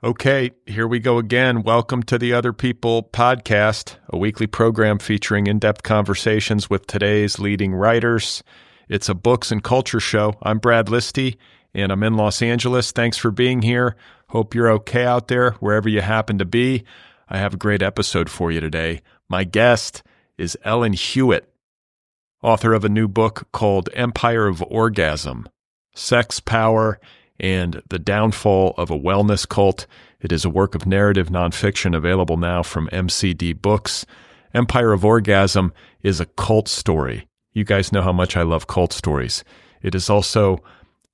Okay, here we go again. Welcome to the Otherppl podcast, a weekly program featuring in-depth conversations with today's leading writers. It's a books and culture show. I'm Brad Listi, and I'm in Los Angeles. Thanks for being here. Hope you're okay out there, wherever you happen to be. I have a great episode for you today. My guest is Ellen Huet, author of a new book called Empire of Orgasm, Sex, Power, and the Downfall of a Wellness Cult. It is a work of narrative nonfiction available now from MCD Books. Empire of Orgasm is a cult story. You guys know how much I love cult stories. It is also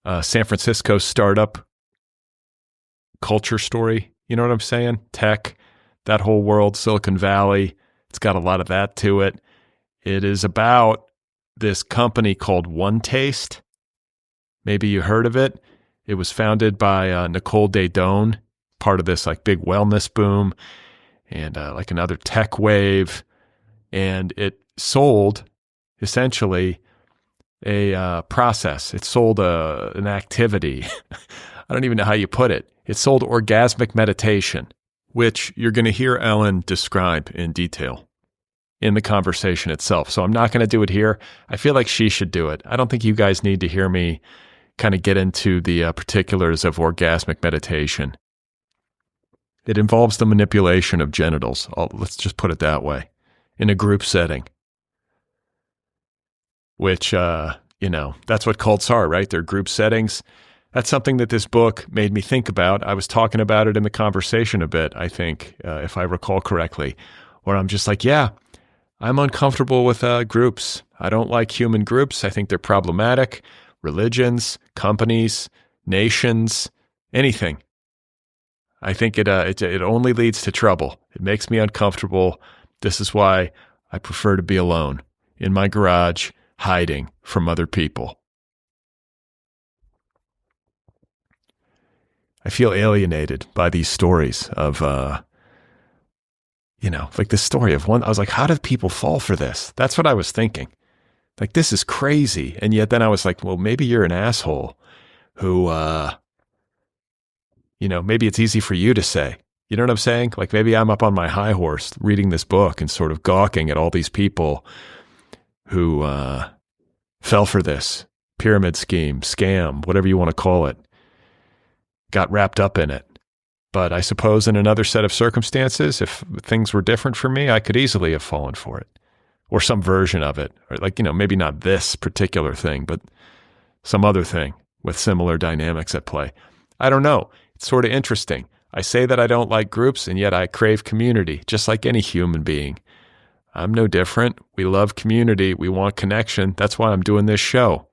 a San Francisco startup culture story. You know what I'm saying? Tech, that whole world, Silicon Valley. It's got a lot of that to it. It is about this company called One Taste. Maybe you heard of it. It was founded by Nicole Daedone, part of this like big wellness boom and like another tech wave. And it sold essentially a process. It sold an activity. I don't even know how you put it. It sold orgasmic meditation, which you're going to hear Ellen describe in detail in the conversation itself. So I'm not going to do it here. I feel like she should do it. I don't think you guys need to hear me kind of get into the particulars of orgasmic meditation. It involves the manipulation of genitals. Let's just put it that way, in a group setting, which, that's what cults are, right? They're group settings. That's something that this book made me think about. I was talking about it in the conversation a bit, I think, if I recall correctly, where I'm just like, yeah, I'm uncomfortable with groups. I don't like human groups. I think they're problematic. Religions, companies, nations, anything. I think it only leads to trouble. It makes me uncomfortable. This is why I prefer to be alone in my garage, hiding from other people. I feel alienated by these stories of, like the story of one. I was like, how did people fall for this? That's what I was thinking. Like, this is crazy. And yet then I was like, well, maybe you're an asshole who, maybe it's easy for you to say. You know what I'm saying? Like, maybe I'm up on my high horse reading this book and sort of gawking at all these people who fell for this pyramid scheme, scam, whatever you want to call it, got wrapped up in it. But I suppose in another set of circumstances, if things were different for me, I could easily have fallen for it. Or some version of it, or maybe not this particular thing, but some other thing with similar dynamics at play. I don't know. It's sort of interesting. I say that I don't like groups, and yet I crave community, just like any human being. I'm no different. We love community. We want connection. That's why I'm doing this show.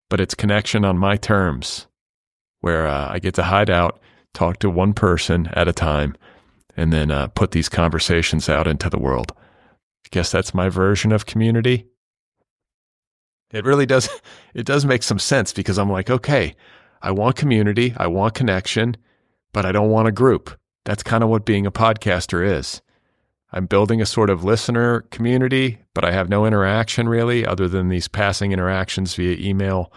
But it's connection on my terms, where I get to hide out, talk to one person at a time, and then put these conversations out into the world. I guess that's my version of community. It really does. It does make some sense because I'm like, okay, I want community, I want connection, but I don't want a group. That's kind of what being a podcaster is. I'm building a sort of listener community, but I have no interaction really other than these passing interactions via email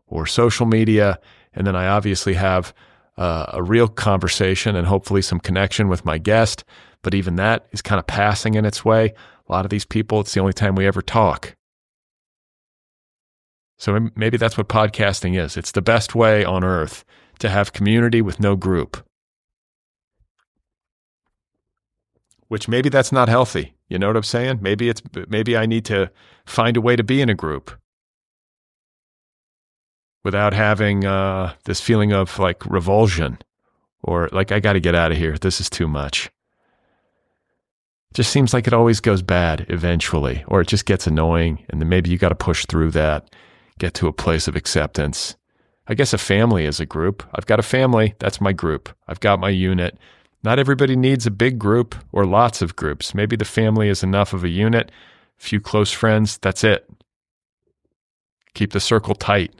or social media. And then I obviously have a real conversation and hopefully some connection with my guest. But even that is kind of passing in its way. A lot of these people, it's the only time we ever talk. So maybe that's what podcasting is. It's the best way on earth to have community with no group. Which maybe that's not healthy. You know what I'm saying? Maybe I need to find a way to be in a group without having this feeling of like revulsion or like I got to get out of here. This is too much. Just seems like it always goes bad eventually, or it just gets annoying, and then maybe you got to push through that, get to a place of acceptance. I guess a family is a group. I've got a family. That's my group. I've got my unit. Not everybody needs a big group or lots of groups. Maybe the family is enough of a unit, a few close friends, that's it. Keep the circle tight.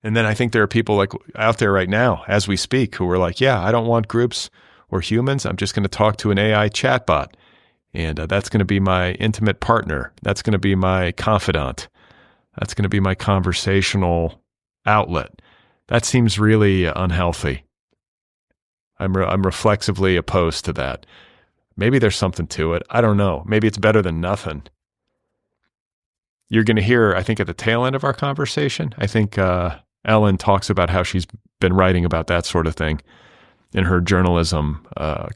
And then I think there are people like out there right now, as we speak, who are like, yeah, I don't want groups or humans. I'm just going to talk to an AI chatbot. And that's going to be my intimate partner. That's going to be my confidant. That's going to be my conversational outlet. That seems really unhealthy. I'm reflexively opposed to that. Maybe there's something to it. I don't know. Maybe it's better than nothing. You're going to hear, I think, at the tail end of our conversation, I think Ellen talks about how she's been writing about that sort of thing in her journalism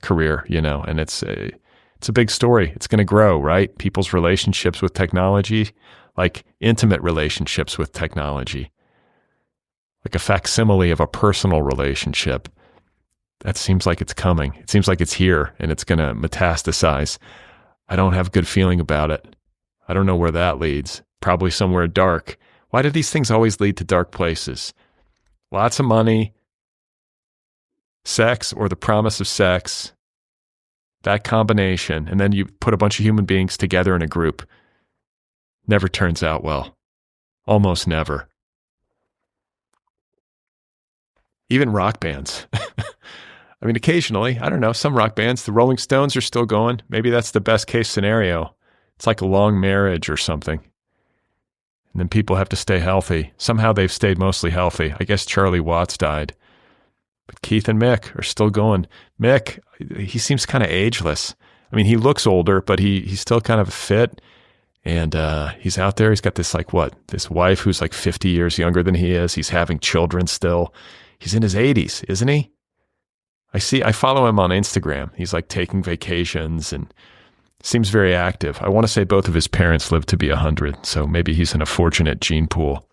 career, and it's a big story. It's going to grow, right? People's relationships with technology, like intimate relationships with technology, like a facsimile of a personal relationship. That seems like it's coming. It seems like it's here and it's going to metastasize. I don't have a good feeling about it. I don't know where that leads. Probably somewhere dark. Why do these things always lead to dark places? Lots of money, sex or the promise of sex, that combination, and then you put a bunch of human beings together in a group. Never turns out well. Almost never. Even rock bands. I mean, occasionally, I don't know, some rock bands, the Rolling Stones are still going. Maybe that's the best case scenario. It's like a long marriage or something. And then people have to stay healthy. Somehow they've stayed mostly healthy. I guess Charlie Watts died. But Keith and Mick are still going. Mick, he seems kind of ageless. I mean, he looks older, but he's still kind of fit. And he's out there. He's got this this wife who's like 50 years younger than he is. He's having children still. He's in his 80s, isn't he? I follow him on Instagram. He's like taking vacations and seems very active. I want to say both of his parents lived to be 100, so maybe he's in a fortunate gene pool.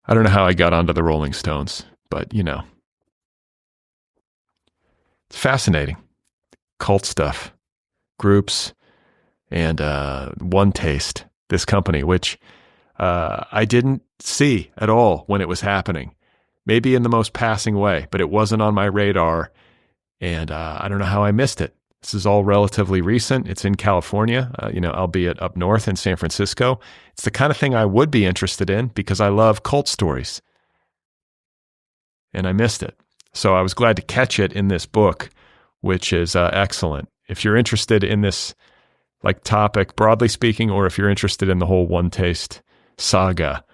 I don't know how I got onto the Rolling Stones, but it's fascinating. Cult stuff, groups, and One Taste, this company, which I didn't see at all when it was happening. Maybe in the most passing way, but it wasn't on my radar, and I don't know how I missed it. This is all relatively recent. It's in California, albeit up north in San Francisco. It's the kind of thing I would be interested in because I love cult stories, and I missed it. So I was glad to catch it in this book, which is excellent. If you're interested in this topic, broadly speaking, or if you're interested in the whole One Taste saga,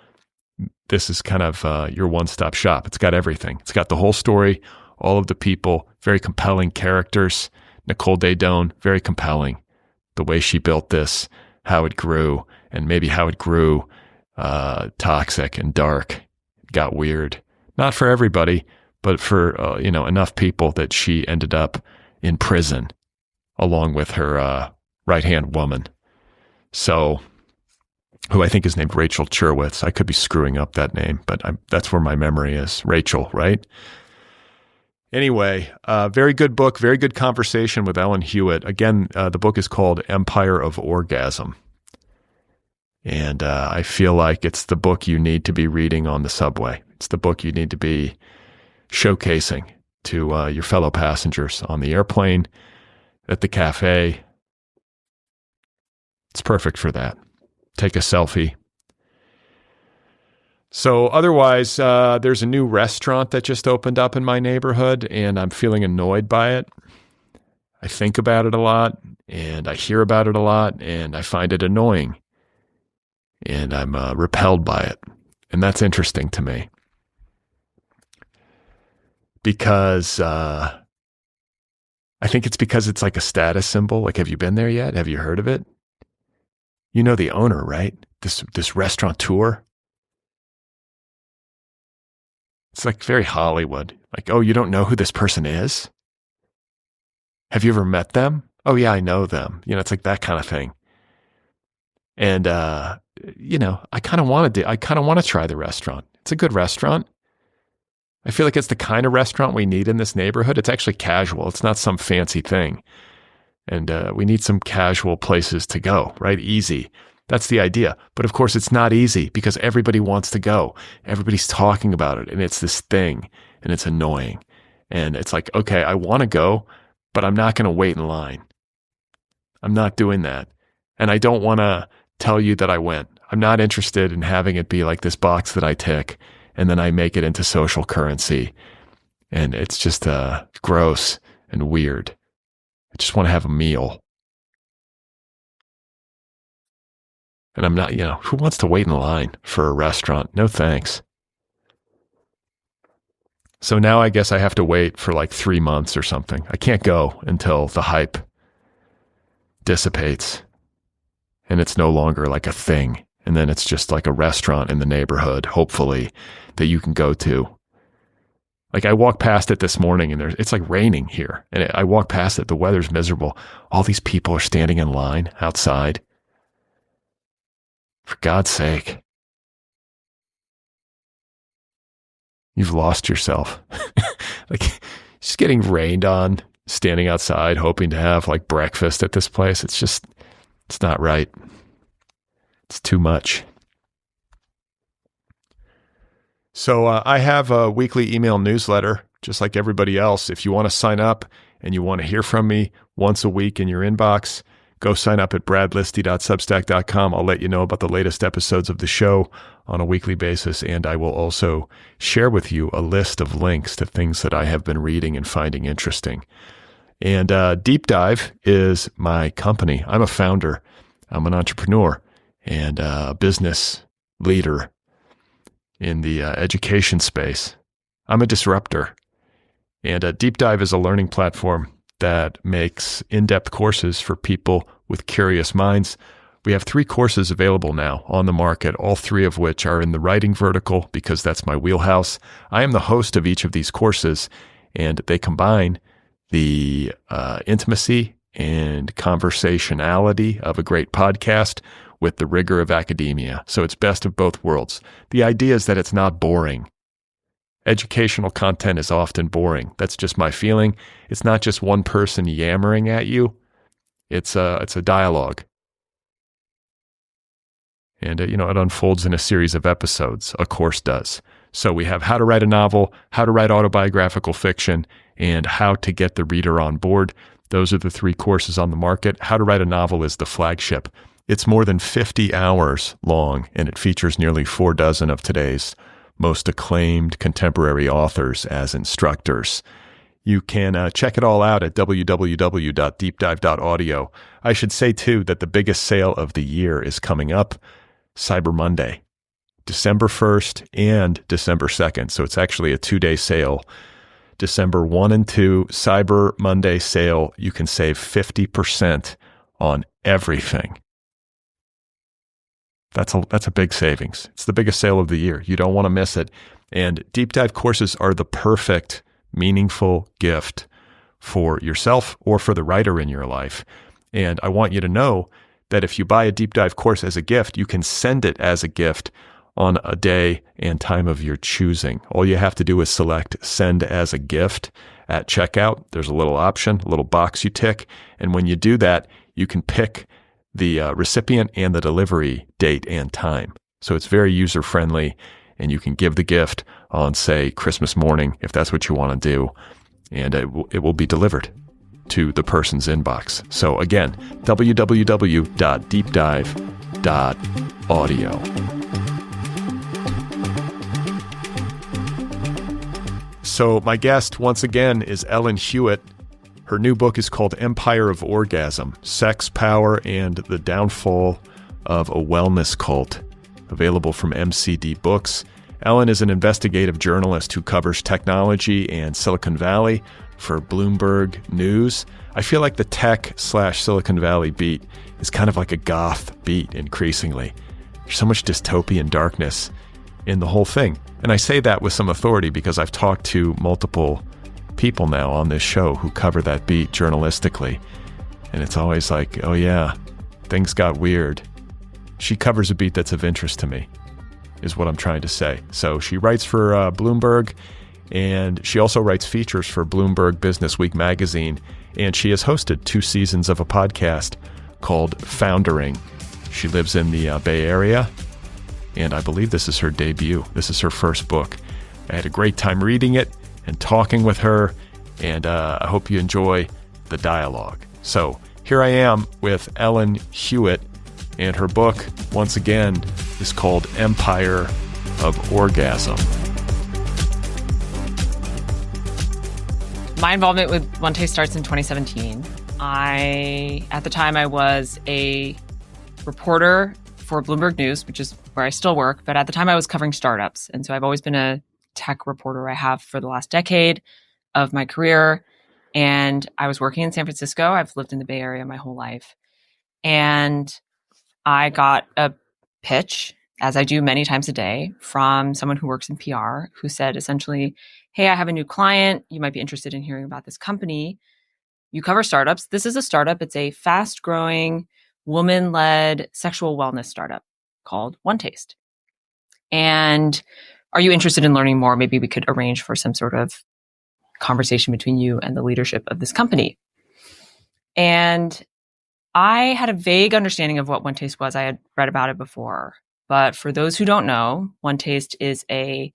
this is kind of your one-stop shop. It's got everything. It's got the whole story, all of the people, very compelling characters. Nicole Daedone, very compelling. The way she built this, how it grew, and maybe how it grew toxic and dark. It got weird. Not for everybody, but for enough people that she ended up in prison along with her right-hand woman. So, who I think is named Rachel Churwitz. I could be screwing up that name, but that's where my memory is. Rachel, right? Anyway, very good book, very good conversation with Ellen Huet. Again, the book is called Empire of Orgasm. And I feel like it's the book you need to be reading on the subway. It's the book you need to be showcasing to your fellow passengers on the airplane, at the cafe. It's perfect for that. Take a selfie. So otherwise, there's a new restaurant that just opened up in my neighborhood, and I'm feeling annoyed by it. I think about it a lot, and I hear about it a lot, and I find it annoying. And I'm repelled by it. And that's interesting to me. Because I think it's because it's like a status symbol. Like, have you been there yet? Have you heard of it? You know the owner, right? This restaurateur. It's like very Hollywood. Like, oh, you don't know who this person is? Have you ever met them? Oh yeah, I know them. It's like that kind of thing. And I kind of want to try the restaurant. It's a good restaurant. I feel like it's the kind of restaurant we need in this neighborhood. It's actually casual. It's not some fancy thing. And we need some casual places to go, right? Easy. That's the idea. But of course, it's not easy because everybody wants to go. Everybody's talking about it. And it's this thing. And it's annoying. And it's like, okay, I want to go, but I'm not going to wait in line. I'm not doing that. And I don't want to tell you that I went. I'm not interested in having it be like this box that I tick and then I make it into social currency. And it's just gross and weird. I just want to have a meal. And I'm not, who wants to wait in line for a restaurant? No thanks. So now I guess I have to wait for like 3 months or something. I can't go until the hype dissipates and it's no longer like a thing. And then it's just like a restaurant in the neighborhood, hopefully, that you can go to. Like I walked past it this morning and it's like raining here. And I walked past it, the weather's miserable. All these people are standing in line outside. For God's sake. You've lost yourself. Like just getting rained on, standing outside, hoping to have like breakfast at this place. It's not right. It's too much. So I have a weekly email newsletter, just like everybody else. If you want to sign up and you want to hear from me once a week in your inbox, go sign up at bradlisti.substack.com. I'll let you know about the latest episodes of the show on a weekly basis, and I will also share with you a list of links to things that I have been reading and finding interesting. And Deep Dive is my company. I'm a founder. I'm an entrepreneur and a business leader in the education space. I'm a disruptor. And Deep Dive is a learning platform that makes in-depth courses for people with curious minds. We have 3 courses available now on the market, all 3 of which are in the writing vertical because that's my wheelhouse. I am the host of each of these courses, and they combine the intimacy and conversationality of a great podcast with the rigor of academia. So it's best of both worlds. The idea is that it's not boring. Educational content is often boring. That's just my feeling. It's not just one person yammering at you. It's a dialogue. And it unfolds in a series of episodes. A course does. So we have how to write a novel, how to write autobiographical fiction, and how to get the reader on board. Those are the 3 courses on the market. How to write a novel is the flagship. It's more than 50 hours long, and it features nearly 4 dozen of today's most acclaimed contemporary authors as instructors. You can check it all out at www.deepdive.audio. I should say, too, that the biggest sale of the year is coming up, Cyber Monday, December 1st and December 2nd. So it's actually a 2-day sale. December 1 and 2, Cyber Monday sale. You can save 50% on everything. That's a big savings. It's the biggest sale of the year. You don't want to miss it. And Deep Dive courses are the perfect, meaningful gift for yourself or for the writer in your life. And I want you to know that if you buy a Deep Dive course as a gift, you can send it as a gift on a day and time of your choosing. All you have to do is select Send as a Gift at checkout. There's a little option, a little box you tick. And when you do that, you can pick the recipient and the delivery date and time. So it's very user-friendly, and you can give the gift on, say, Christmas morning, if that's what you want to do, and it will be delivered to the person's inbox. So again, www.deepdive.audio. So my guest, once again, is Ellen Huet. Her new book is called Empire of Orgasm, Sex, Power, and the Downfall of a Wellness Cult, available from MCD Books. Ellen is an investigative journalist who covers technology and Silicon Valley for Bloomberg News. I feel like the tech/Silicon Valley beat is kind of like a goth beat increasingly. There's so much dystopian darkness in the whole thing. And I say that with some authority because I've talked to multiple people now on this show who cover that beat journalistically. And it's always like, oh yeah, things got weird. She covers a beat that's of interest to me, is what I'm trying to say. So she writes for Bloomberg, and she also writes features for Bloomberg Businessweek magazine. And she has hosted 2 seasons of a podcast called Foundering. She lives in the Bay Area, and I believe this is her debut. This is her first book. I had a great time reading it and talking with her, and I hope you enjoy the dialogue. So here I am with Ellen Huet, and her book, once again, is called Empire of Orgasm. My involvement with One Taste starts in 2017. At the time, I was a reporter for Bloomberg News, which is where I still work. But at the time, I was covering startups. And so I've always been a tech reporter I have for the last decade of my career. And I was working in San Francisco. I've lived in the Bay Area my whole life. And I got a pitch, as I do many times a day, from someone who works in PR who said essentially, hey, I have a new client. You might be interested in hearing about this company. You cover startups. This is a startup. It's a fast-growing, woman-led sexual wellness startup called One Taste. And are you interested in learning more? Maybe we could arrange for some sort of conversation between you and the leadership of this company. And I had a vague understanding of what One Taste was. I had read about it before. But for those who don't know, One Taste is a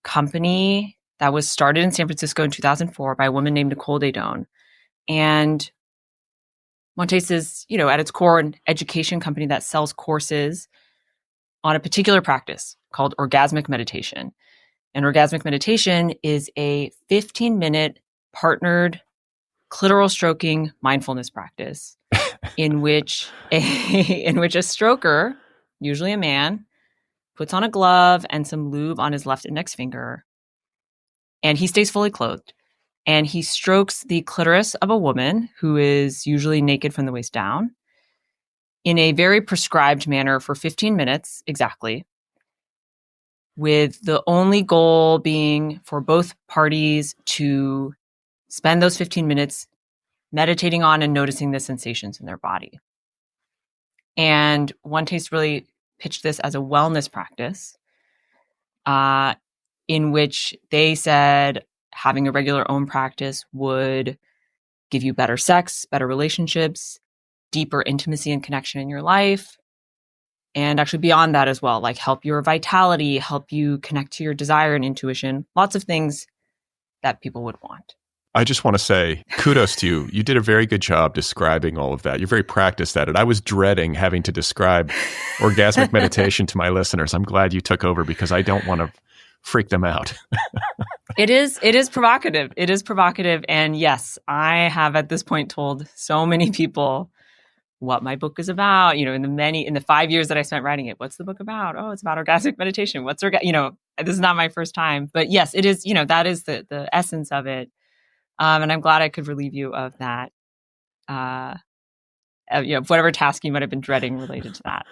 company that was started in San Francisco in 2004 by a woman named Nicole Daedone. And One Taste is, at its core, an education company that sells courses on a particular practice called orgasmic meditation. And orgasmic meditation is a 15-minute partnered clitoral stroking mindfulness practice in which a stroker, usually a man, puts on a glove and some lube on his left index finger, and he stays fully clothed. And he strokes the clitoris of a woman who is usually naked from the waist down in a very prescribed manner for 15 minutes exactly, with the only goal being for both parties to spend those 15 minutes meditating on and noticing the sensations in their body. And One Taste really pitched this as a wellness practice in which they said having a regular OM practice would give you better sex, better relationships, deeper intimacy and connection in your life. And actually beyond that as well, like help your vitality, help you connect to your desire and intuition, lots of things that people would want. I just want to say kudos to you. You did a very good job describing all of that. You're very practiced at it. I was dreading having to describe orgasmic meditation to my listeners. I'm glad you took over because I don't want to freak them out. It is provocative. It is provocative. And yes, I have at this point told so many people what my book is about. In the 5 years that I spent writing it, what's the book about? Oh, it's about orgasmic meditation. This is not my first time, but yes, it is, that is the essence of it. And I'm glad I could relieve you of that, whatever task you might have been dreading related to that.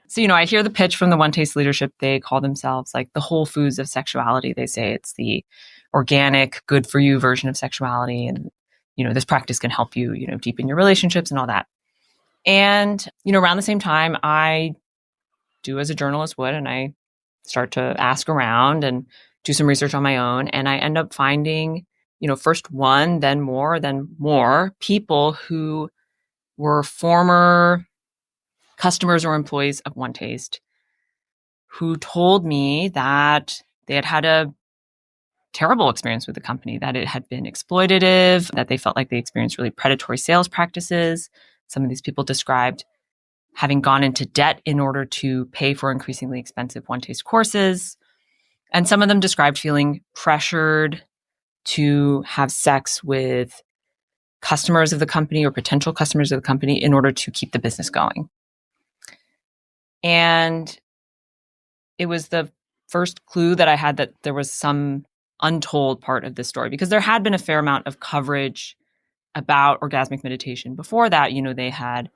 So, I hear the pitch from the One Taste leadership. They call themselves like the Whole Foods of sexuality. They say it's the organic, good for you version of sexuality. And, this practice can help you, deepen your relationships and all that. And, around the same time, I do as a journalist would, and I start to ask around and do some research on my own. And I end up finding, first one, then more people who were former customers or employees of One Taste who told me that they had had a terrible experience with the company, that it had been exploitative, that they felt like they experienced really predatory sales practices. Some of these people described having gone into debt in order to pay for increasingly expensive One Taste courses. And some of them described feeling pressured to have sex with customers of the company or potential customers of the company in order to keep the business going. And it was the first clue that I had that there was some untold part of this story, because there had been a fair amount of coverage about orgasmic meditation before that. They had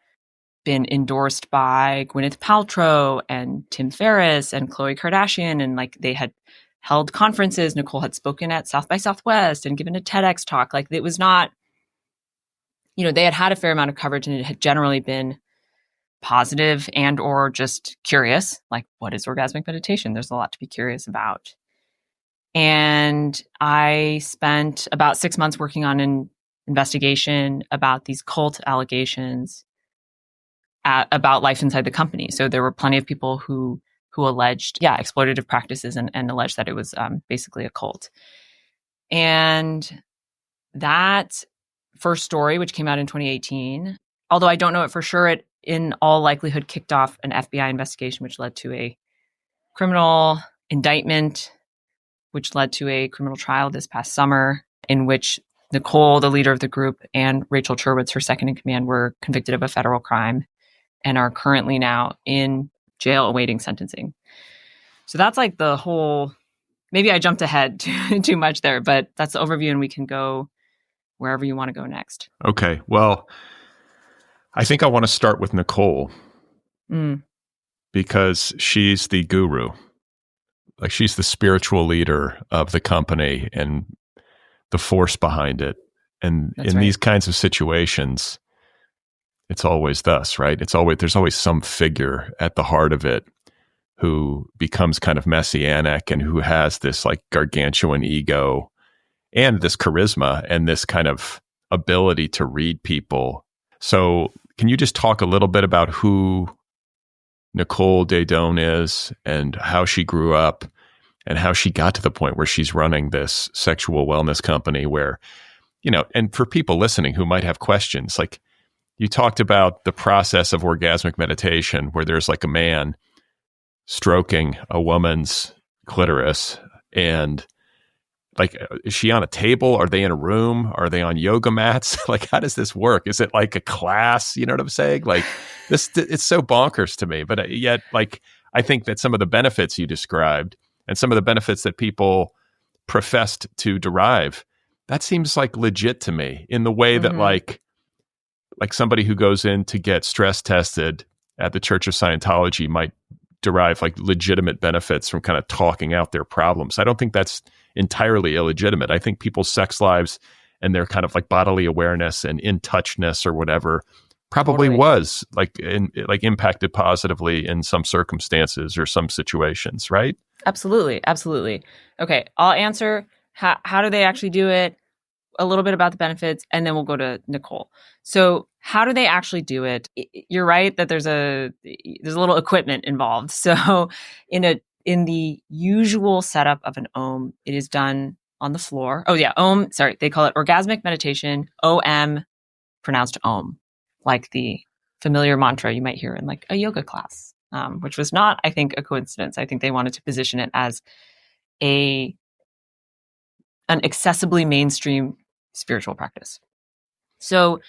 been endorsed by Gwyneth Paltrow and Tim Ferriss and Khloe Kardashian, and they had held conferences. Nicole had spoken at South by Southwest and given a TEDx talk. It was not, they had a fair amount of coverage, and it had generally been positive and or just curious. What is orgasmic meditation? There's a lot to be curious about. And I spent about 6 months working on an investigation about these cult allegations about life inside the company. So there were plenty of people who alleged, exploitative practices and alleged that it was basically a cult. And that first story, which came out in 2018, although I don't know it for sure, it in all likelihood kicked off an FBI investigation, which led to a criminal indictment, which led to a criminal trial this past summer, in which Nicole, the leader of the group, and Rachel Cherwitz, her second in command, were convicted of a federal crime and are currently now in jail awaiting sentencing. So that's the whole maybe I jumped ahead too much there, but that's the overview, and we can go wherever you want to go next. Okay. Well, I think I want to start with Nicole because she's the guru. Like, she's the spiritual leader of the company and the force behind it. And in these kinds of situations, it's always thus, right? There's always some figure at the heart of it who becomes kind of messianic and who has this like gargantuan ego and this charisma and this kind of ability to read people. So can you just talk a little bit about who Nicole Daedone is and how she grew up and how she got to the point where she's running this sexual wellness company where, and for people listening who might have questions, like you talked about the process of orgasmic meditation where there's like a man stroking a woman's clitoris, and like, is she on a table? Are they in a room? Are they on yoga mats? Like, how does this work? Is it like a class? You know what I'm saying? Like this, it's so bonkers to me, but yet, like, I think that some of the benefits you described and some of the benefits that people professed to derive, that seems like legit to me in the way that like somebody who goes in to get stress tested at the Church of Scientology might derive like legitimate benefits from kind of talking out their problems. I don't think that's entirely illegitimate. I think people's sex lives and their kind of like bodily awareness and in touchness or whatever probably was like impacted positively in some circumstances or some situations, right? Absolutely. Okay, I'll answer how do they actually do it, a little bit about the benefits, and then we'll go to Nicole. So how do they actually do it? You're right that there's a little equipment involved. So in the usual setup of an OM, it is done on the floor. Oh yeah, OM, sorry, they call it orgasmic meditation, OM, pronounced OM, like the familiar mantra you might hear in like a yoga class, which was not, I think, a coincidence. I think they wanted to position it as an accessibly mainstream spiritual practice. So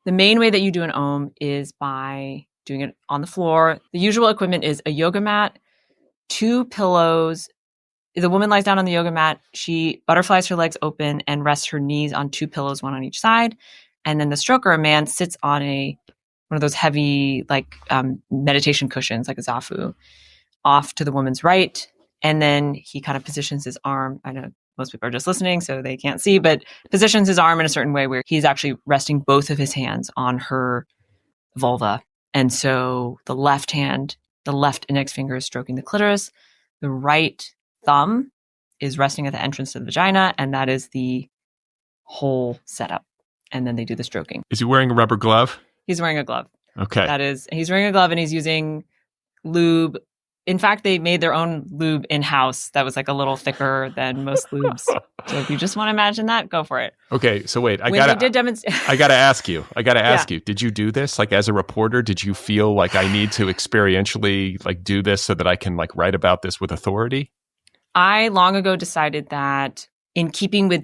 the main way that you do an OM is by doing it on the floor. The usual equipment is a yoga mat, 2 pillows. The woman lies down on the yoga mat. She butterflies her legs open and rests her knees on 2 pillows, one on each side. And then the stroker, a man, sits on one of those heavy like meditation cushions, like a zafu, off to the woman's right. And then he kind of positions his arm. I know most people are just listening, so they can't see, but positions his arm in a certain way where he's actually resting both of his hands on her vulva. And so the left index finger is stroking the clitoris. The right thumb is resting at the entrance to the vagina, and that is the whole setup. And then they do the stroking. Is he wearing a rubber glove? He's wearing a glove. Okay. He's wearing a glove and he's using lube. In fact, they made their own lube in-house that was like a little thicker than most lubes. So if you just want to imagine that, go for it. Okay, so wait, I gotta ask you. Did you do this? Like, as a reporter, did you feel like I need to experientially like do this so that I can like write about this with authority? I long ago decided that in keeping with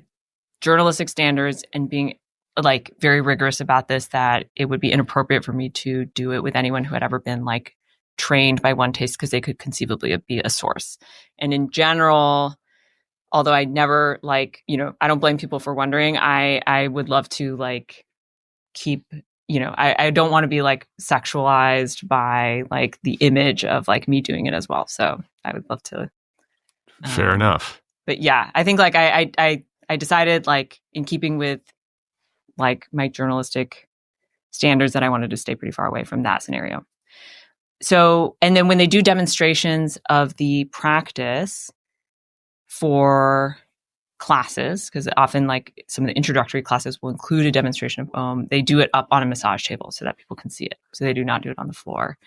journalistic standards and being like very rigorous about this, that it would be inappropriate for me to do it with anyone who had ever been like trained by One Taste, because they could conceivably be a source. And in general, although I never I don't blame people for wondering, I would love to like keep, I don't want to be like sexualized by like the image of like me doing it as well. So I would love to. Fair enough. But yeah, I think like I decided like in keeping with like my journalistic standards that I wanted to stay pretty far away from that scenario. So, and then when they do demonstrations of the practice for classes, because often like some of the introductory classes will include a demonstration of OM, they do it up on a massage table so that people can see it. So they do not do it on the floor.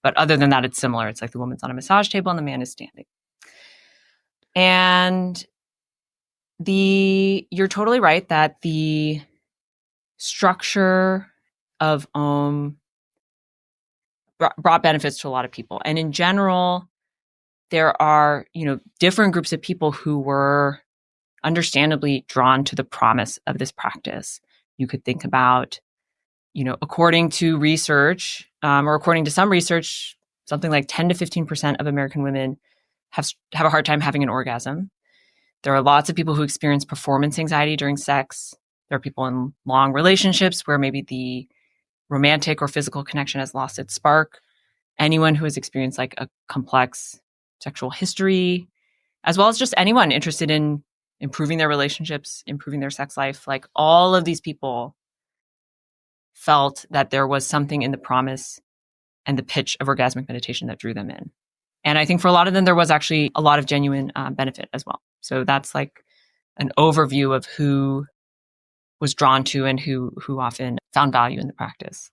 But other than that, it's similar. It's like the woman's on a massage table and the man is standing. And you're totally right that the structure of OM brought benefits to a lot of people. And in general, there are, different groups of people who were understandably drawn to the promise of this practice. You could think about, according to research, or according to some research, something like 10 to 15% of American women have a hard time having an orgasm. There are lots of people who experience performance anxiety during sex. There are people in long relationships where maybe the romantic or physical connection has lost its spark. Anyone who has experienced like a complex sexual history, as well as just anyone interested in improving their relationships, improving their sex life. Like all of these people felt that there was something in the promise and the pitch of orgasmic meditation that drew them in. And I think for a lot of them, there was actually a lot of genuine benefit as well. So that's like an overview of who was drawn to and who often found value in the practice.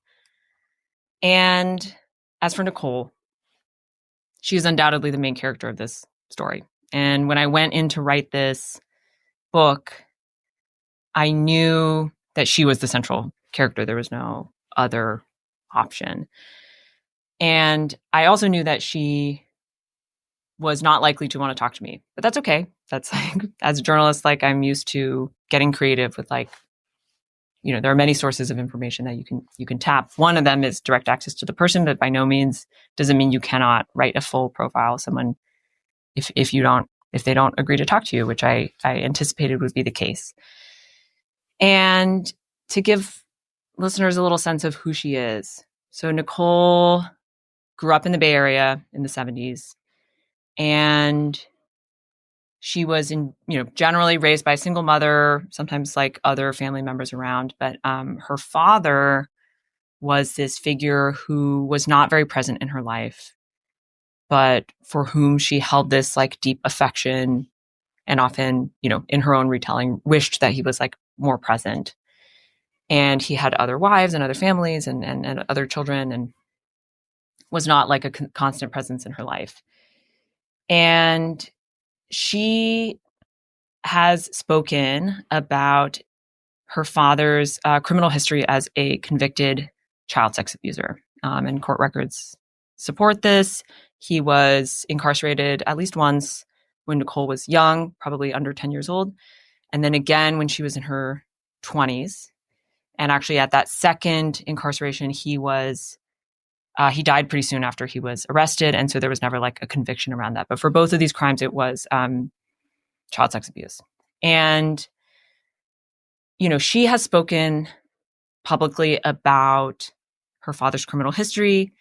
And as for Nicole, she is undoubtedly the main character of this story. And when I went in to write this book, I knew that she was the central character. There was no other option. And I also knew that she was not likely to want to talk to me, but that's okay. That's like, as a journalist, like I'm used to getting creative with like, you know, there are many sources of information that you can tap. One of them is direct access to the person, but by no means doesn't mean you cannot write a full profile of someone if they don't agree to talk to you, which I anticipated would be the case. And to give listeners a little sense of who she is. So Nicole grew up in the Bay Area in the 70s, and she was generally raised by a single mother, sometimes like other family members around. But her father was this figure who was not very present in her life, but for whom she held this like deep affection, and often, in her own retelling, wished that he was like more present. And he had other wives and other families and other children, and was not like a constant presence in her life. And she has spoken about her father's criminal history as a convicted child sex abuser. And court records support this. He was incarcerated at least once when Nicole was young, probably under 10 years old. And then again when she was in her 20s. And actually at that second incarceration, he died pretty soon after he was arrested. And so there was never like a conviction around that. But for both of these crimes, it was child sex abuse. And, she has spoken publicly about her father's criminal history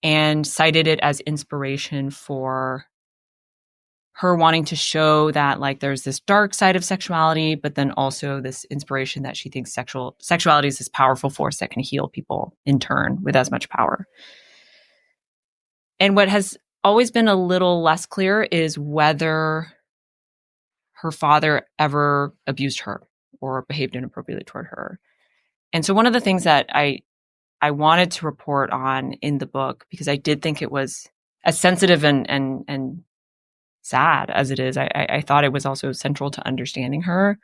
and cited it as inspiration for her wanting to show that like there's this dark side of sexuality, but then also this inspiration that she thinks sexuality is this powerful force that can heal people in turn with as much power. And what has always been a little less clear is whether her father ever abused her or behaved inappropriately toward her. And so one of the things that I wanted to report on in the book, because I did think it was as sensitive and sad as it is, I thought it was also central to understanding her,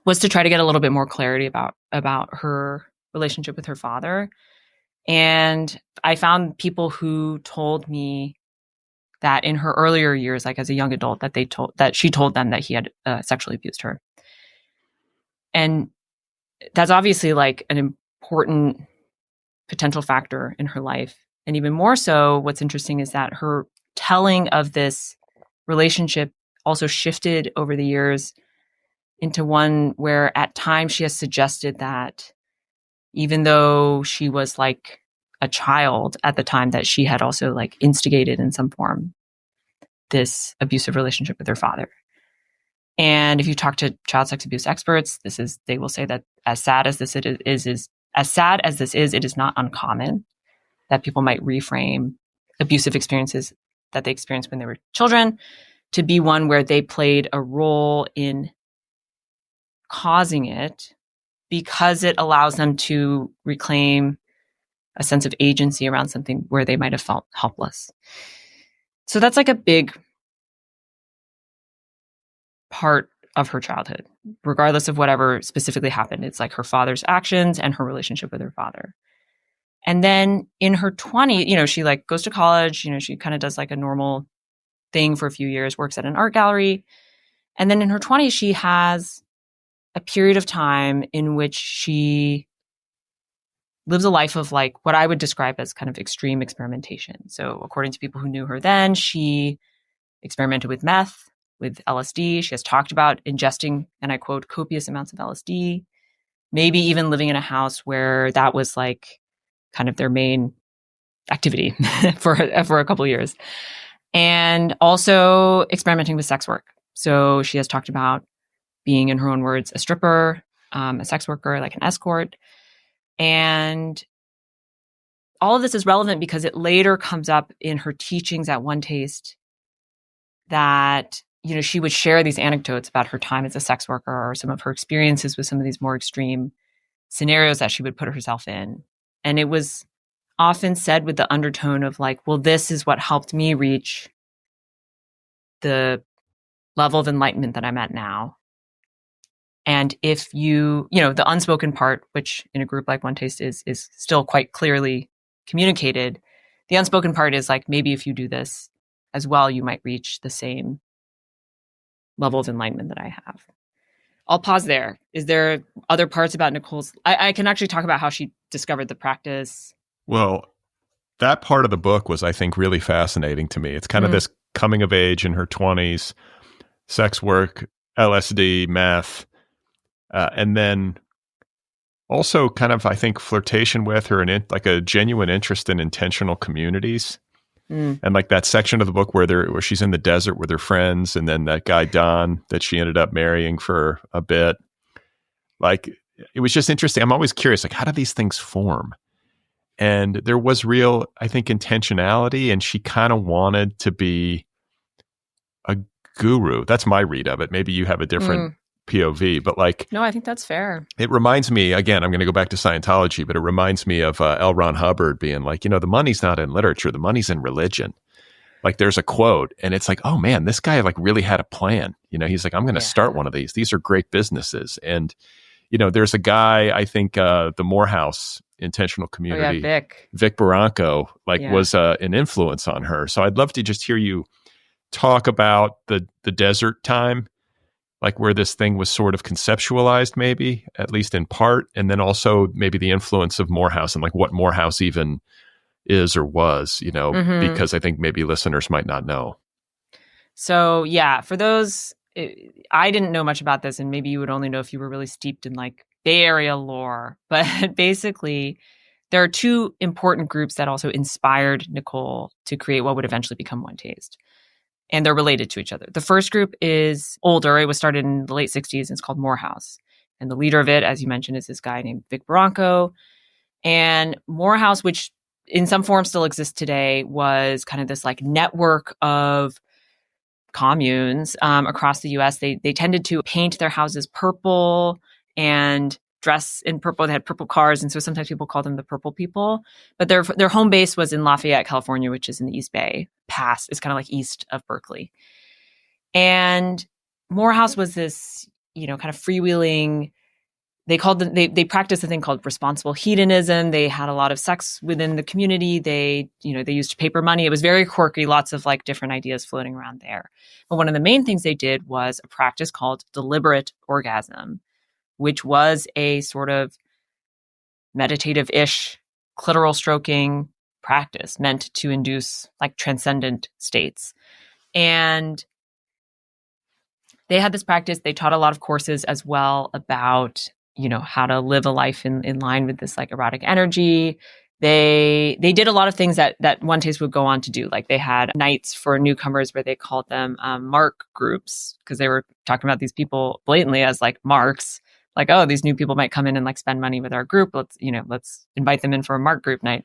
was to try to get a little bit more clarity about her relationship with her father. And I found people who told me that in her earlier years, like as a young adult, that she told them that he had sexually abused her. And that's obviously like an important potential factor in her life. And even more so, what's interesting is that her telling of this relationship also shifted over the years into one where at times she has suggested that even though she was like a child at the time, that she had also like instigated in some form this abusive relationship with her father. And if you talk to child sex abuse experts, they will say that as sad as this is, it is not uncommon that people might reframe abusive experiences that they experienced when they were children to be one where they played a role in causing it, because it allows them to reclaim a sense of agency around something where they might have felt helpless. So that's like a big part of her childhood, regardless of whatever specifically happened. It's like her father's actions and her relationship with her father. And then in her 20s, she like goes to college, she kind of does like a normal thing for a few years, works at an art gallery. And then in her 20s, she has a period of time in which she lives a life of like what I would describe as kind of extreme experimentation. So according to people who knew her then, she experimented with meth, with LSD. She has talked about ingesting, and I quote, copious amounts of LSD, maybe even living in a house where that was like kind of their main activity for a couple of years. And also experimenting with sex work. So she has talked about being, in her own words, a stripper, a sex worker, like an escort. And all of this is relevant because it later comes up in her teachings at One Taste that, you know, she would share these anecdotes about her time as a sex worker or some of her experiences with some of these more extreme scenarios that she would put herself in. And it was often said with the undertone of like, well, this is what helped me reach the level of enlightenment that I'm at now. And if you know, the unspoken part, which in a group like One Taste is still quite clearly communicated, the unspoken part is like, maybe if you do this as well, you might reach the same level of enlightenment that I have. I'll pause there. Is there other parts about Nicole's? I can actually talk about how she discovered the practice. Well, that part of the book was, I think, really fascinating to me. It's kind of this coming of age in her 20s, sex work, LSD, meth, and then also kind of, I think, flirtation with her and like a genuine interest in intentional communities. And like that section of the book where she's in the desert with her friends, and then that guy Don that she ended up marrying for a bit. Like, it was just interesting. I'm always curious, like, how do these things form? And there was real, I think, intentionality, and she kind of wanted to be a guru. That's my read of it. Maybe you have a different POV, but like, no, I think that's fair. It reminds me, again, I'm going to go back to Scientology, but it reminds me of L. Ron Hubbard being like, you know, the money's not in literature, the money's in religion. Like, there's a quote, and it's like, oh man, this guy like really had a plan. You know, he's like, I'm going to start one of these. These are great businesses. And, you know, there's a guy, I think, the Morehouse intentional community, Vic Barranco, was an influence on her. So I'd love to just hear you talk about the desert time, like where this thing was sort of conceptualized, maybe, at least in part, and then also maybe the influence of Morehouse and like what Morehouse even is or was, you know, because I think maybe listeners might not know. So yeah, for those, I didn't know much about this, and maybe you would only know if you were really steeped in like Bay Area lore, but basically there are two important groups that also inspired Nicole to create what would eventually become One Taste. And they're related to each other. The first group is older. It was started in the late 60s, and it's called Morehouse. And the leader of it, as you mentioned, is this guy named Vic Barranco. And Morehouse, which in some form still exists today, was kind of this like network of communes across the U.S. They tended to paint their houses purple and dress in purple. They had purple cars, and so sometimes people call them the Purple People. But their home base was in Lafayette, California, which is in the East Bay Pass. It's kind of like east of Berkeley. And Morehouse was this, you know, kind of freewheeling. They practiced a thing called responsible hedonism. They had a lot of sex within the community. They used paper money. It was very quirky, lots of like different ideas floating around there. But one of the main things they did was a practice called deliberate orgasm, which was a sort of meditative-ish clitoral stroking practice meant to induce like transcendent states. And they had this practice. They taught a lot of courses as well about, you know, how to live a life in line with this like erotic energy. They did a lot of things that One Taste would go on to do. Like they had nights for newcomers where they called them mark groups, because they were talking about these people blatantly as like marks. Like, oh, these new people might come in and like spend money with our group. Let's invite them in for a mark group night.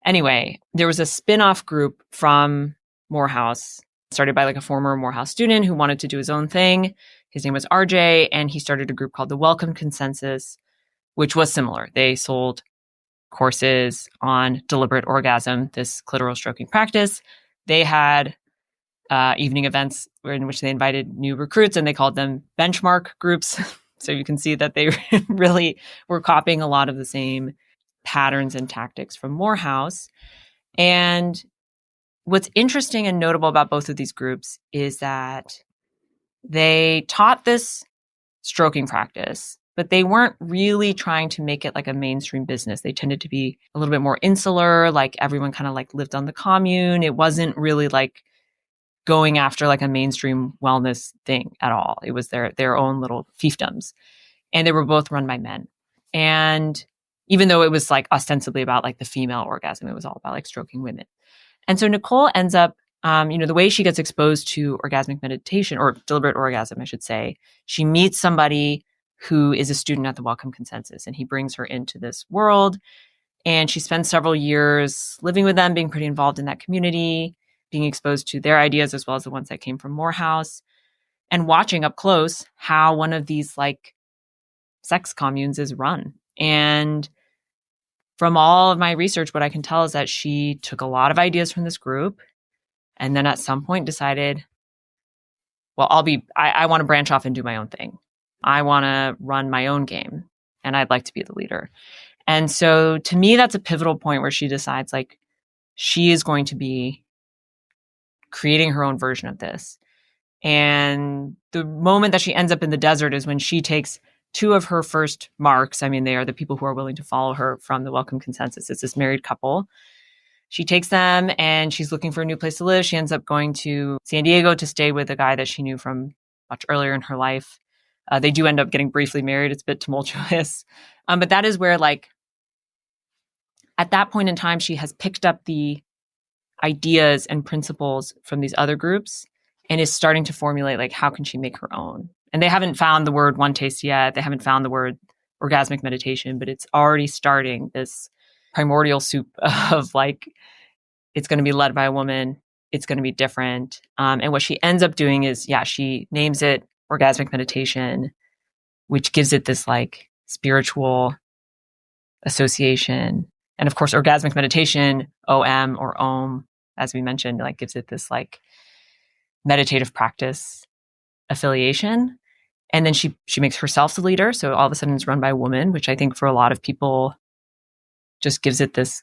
Anyway, there was a spin-off group from Morehouse, started by like a former Morehouse student who wanted to do his own thing. His name was RJ, and he started a group called the Welcome Consensus, which was similar. They sold courses on deliberate orgasm, this clitoral stroking practice. They had evening events in which they invited new recruits, and they called them benchmark groups. So you can see that they really were copying a lot of the same patterns and tactics from Morehouse. And what's interesting and notable about both of these groups is that they taught this stroking practice, but they weren't really trying to make it like a mainstream business. They tended to be a little bit more insular, like everyone kind of like lived on the commune. It wasn't really like going after like a mainstream wellness thing at all. It was their own little fiefdoms. And they were both run by men. And even though it was like ostensibly about like the female orgasm, it was all about like stroking women. And so Nicole ends up, the way she gets exposed to orgasmic meditation, or deliberate orgasm, I should say, she meets somebody who is a student at the Wellcome Consensus, and he brings her into this world. And she spends several years living with them, being pretty involved in that community, being exposed to their ideas as well as the ones that came from Morehouse, and watching up close how one of these like sex communes is run. And from all of my research, what I can tell is that she took a lot of ideas from this group and then at some point decided, well, I want to branch off and do my own thing. I want to run my own game and I'd like to be the leader. And so to me, that's a pivotal point where she decides like she is going to be creating her own version of this. And the moment that she ends up in the desert is when she takes two of her first marks. I mean, they are the people who are willing to follow her from the Wellcome Consensus. It's this married couple. She takes them and she's looking for a new place to live. She ends up going to San Diego to stay with a guy that she knew from much earlier in her life. They do end up getting briefly married. It's a bit tumultuous. But that is where, like, at that point in time, she has picked up the ideas and principles from these other groups and is starting to formulate, like, how can she make her own? And they haven't found the word one taste yet. They haven't found the word orgasmic meditation, but it's already starting this primordial soup of, like, it's going to be led by a woman. It's going to be different. And what she ends up doing is, she names it orgasmic meditation, which gives it this like spiritual association. And of course, orgasmic meditation, OM or OM, as we mentioned, like gives it this like meditative practice affiliation. And then she makes herself the leader. So all of a sudden it's run by a woman, which I think for a lot of people just gives it this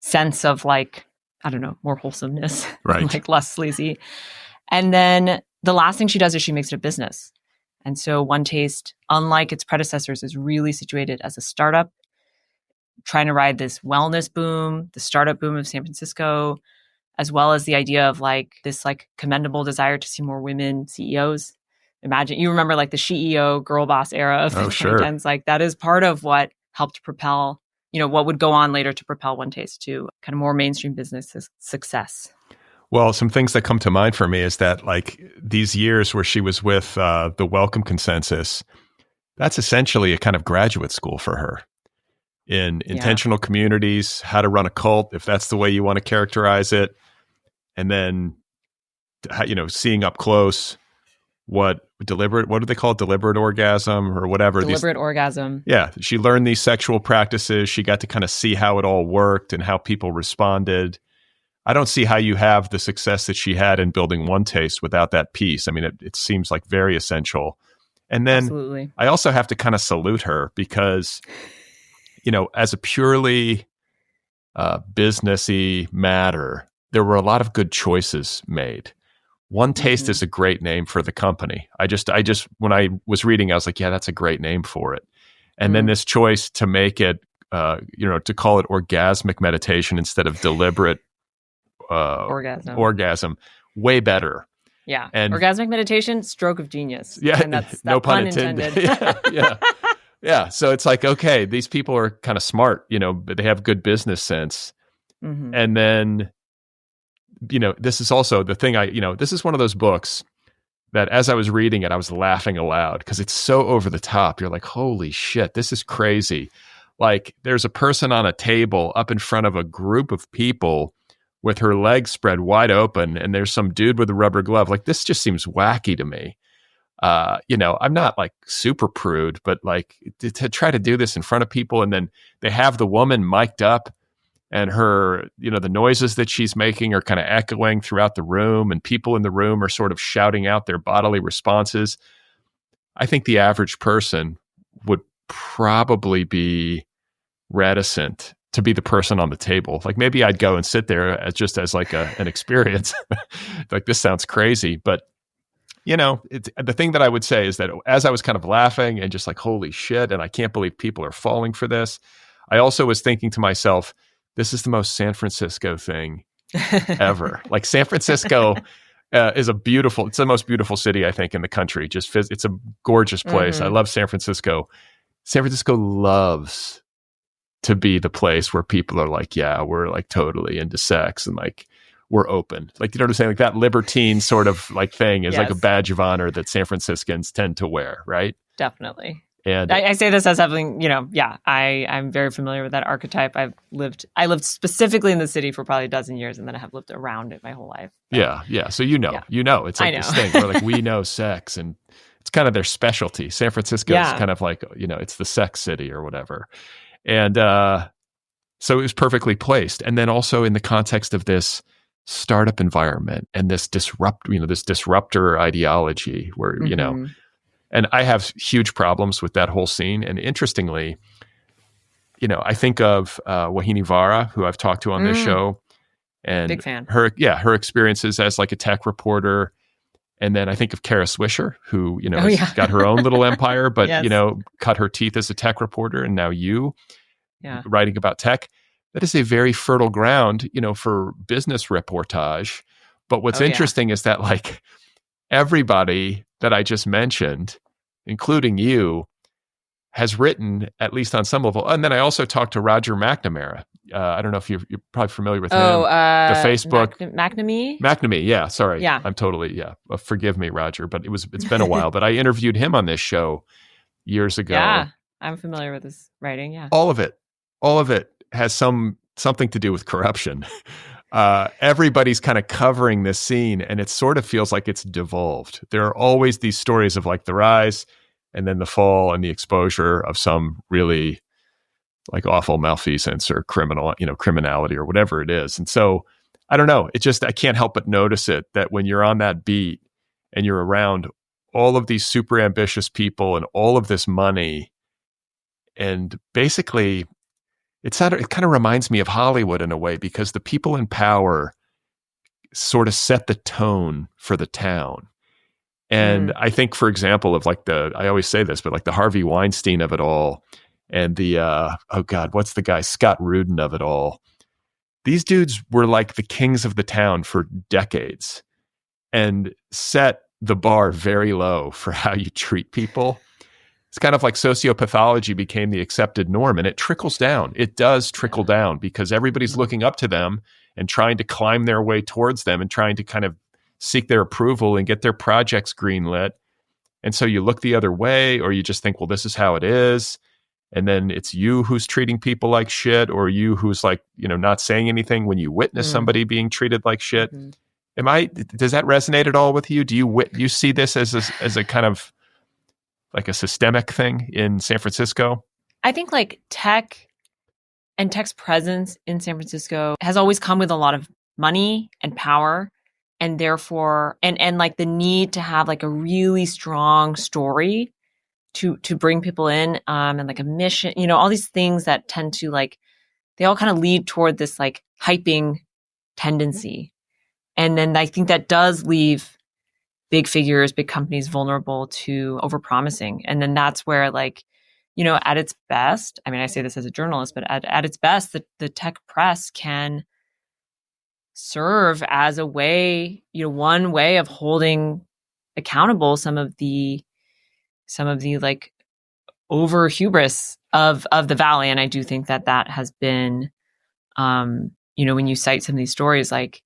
sense of like, I don't know, more wholesomeness, right? Like less sleazy. And then the last thing she does is she makes it a business. And so One Taste, unlike its predecessors, is really situated as a startup, trying to ride this wellness boom, the startup boom of San Francisco, as well as the idea of like this like commendable desire to see more women CEOs. Imagine, you remember like the CEO girl boss era of the 2010s. Like that is part of what helped propel, what would go on later to propel One Taste to kind of more mainstream business success. Well, some things that come to mind for me is that like these years where she was with the Wellcome Consensus, that's essentially a kind of graduate school for her in intentional communities, how to run a cult, if that's the way you want to characterize it. And then, seeing up close what do they call it? Deliberate orgasm or whatever. Deliberate orgasm. Yeah. She learned these sexual practices. She got to kind of see how it all worked and how people responded. I don't see how you have the success that she had in building One Taste without that piece. I mean, it seems like very essential. And then Absolutely. I also have to kind of salute her because, as a purely businessy matter, there were a lot of good choices made. One Taste is a great name for the company. I just when I was reading, I was like, yeah, that's a great name for it. And then this choice to make it, to call it orgasmic meditation instead of deliberate orgasm, way better. Yeah. And orgasmic meditation, stroke of genius. Yeah. And that's no pun intended. Yeah. So it's like, okay, these people are kind of smart, but they have good business sense. Mm-hmm. And then, this is also the thing this is one of those books that as I was reading it, I was laughing aloud because it's so over the top. You're like, holy shit, this is crazy. Like there's a person on a table up in front of a group of people with her legs spread wide open, and there's some dude with a rubber glove. Like this just seems wacky to me. I'm not like super prude, but like to try to do this in front of people, and then they have the woman mic'd up, and her, the noises that she's making are kind of echoing throughout the room, and people in the room are sort of shouting out their bodily responses. I think the average person would probably be reticent to be the person on the table. Like maybe I'd go and sit there as like an experience. Like this sounds crazy, but the thing that I would say is that as I was kind of laughing and just like, holy shit, and I can't believe people are falling for this, I also was thinking to myself, this is the most San Francisco thing ever. Like San Francisco, is it's the most beautiful city, I think, in the country. It's a gorgeous place. I love San Francisco. San Francisco loves to be the place where people are like, yeah, we're like totally into sex and like we're open. Like, you know what I'm saying? Like that libertine sort of like thing is like a badge of honor that San Franciscans tend to wear, right? Definitely. And I say this as having, I'm very familiar with that archetype. I lived specifically in the city for probably a dozen years, and then I have lived around it my whole life. So. Yeah. So it's like this thing where like we know sex, and it's kind of their specialty. San Francisco is kind of like, it's the sex city or whatever. And so it was perfectly placed. And then also in the context of this startup environment and this disruptor ideology where, and I have huge problems with that whole scene. And interestingly, I think of Wahini Vara, who I've talked to on this show, and big fan. Her experiences as like a tech reporter. And then I think of Kara Swisher, who, has got her own little empire, but, cut her teeth as a tech reporter. And now writing about tech. That is a very fertile ground, for business reportage. But what's interesting is that like everybody that I just mentioned, including you, has written at least on some level. And then I also talked to Roger McNamara. I don't know if you're probably familiar with him. The Facebook McNamee. Yeah, sorry. Yeah, I'm totally forgive me, Roger, but it's been a while. But I interviewed him on this show years ago. Yeah, I'm familiar with his writing. Yeah, all of it has something to do with corruption. Everybody's kind of covering this scene, and it sort of feels like it's devolved. There are always these stories of like the rise and then the fall and the exposure of some really like awful malfeasance or criminality or whatever it is. And so I don't know. I can't help but notice it, that when you're on that beat and you're around all of these super ambitious people and all of this money, and basically it kind of reminds me of Hollywood in a way, because the people in power sort of set the tone for the town. And I think, for example, of like I always say this, but like the Harvey Weinstein of it all, and the, what's the guy, Scott Rudin of it all. These dudes were like the kings of the town for decades and set the bar very low for how you treat people. It's kind of like sociopathology became the accepted norm, and it trickles down. It does trickle down because everybody's looking up to them and trying to climb their way towards them and trying to kind of seek their approval and get their projects greenlit. And so you look the other way, or you just think, well, this is how it is. And then it's you who's treating people like shit, or you who's like, not saying anything when you witness somebody being treated like shit. Does that resonate at all with you? Do you see this as a kind of like a systemic thing in San Francisco? I think like tech and tech's presence in San Francisco has always come with a lot of money and power, and therefore, and like the need to have like a really strong story to bring people in, and like a mission, all these things that tend to like, they all kind of lead toward this like hyping tendency. And then I think that does leave big figures, big companies vulnerable to overpromising. And then that's where like, at its best, I mean, I say this as a journalist, but at its best, the tech press can serve as a way, one way of holding accountable some of the like over hubris of the Valley. And I do think that has been, when you cite some of these stories, like,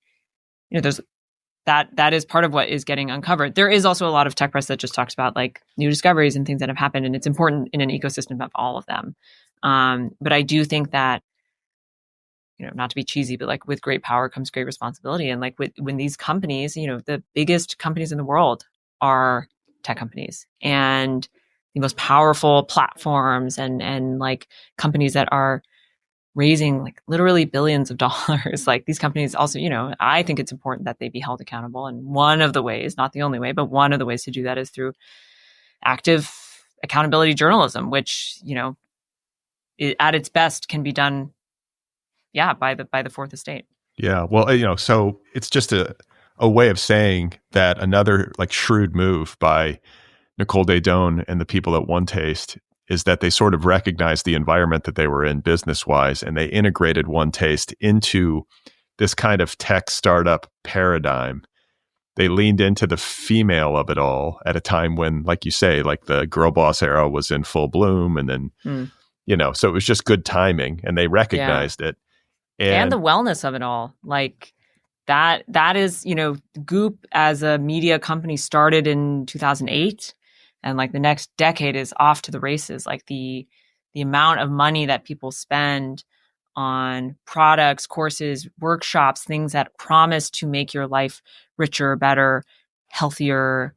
there's that is part of what is getting uncovered. There is also a lot of tech press that just talks about like new discoveries and things that have happened, and it's important in an ecosystem of all of them. But I do think that, not to be cheesy, but like with great power comes great responsibility. And like when these companies, the biggest companies in the world are tech companies, and the most powerful platforms and like companies that are raising like literally billions of dollars. Like these companies also, I think it's important that they be held accountable. And one of the ways, not the only way, but one of the ways to do that is through active accountability journalism, which, at its best can be done, by the Fourth Estate. Yeah. Well, so it's just a way of saying that another like shrewd move by Nicole Daedone and the people at One Taste is that they sort of recognized the environment that they were in business-wise, and they integrated One Taste into this kind of tech startup paradigm they leaned into the female of it all at a time when, like you say, like the girl boss era was in full bloom. And then, so it was just good timing and they recognized it. And the wellness of it all. Like that is, Goop as a media company started in 2008. And like the next decade is off to the races. Like the amount of money that people spend on products, courses, workshops, things that promise to make your life richer, better, healthier,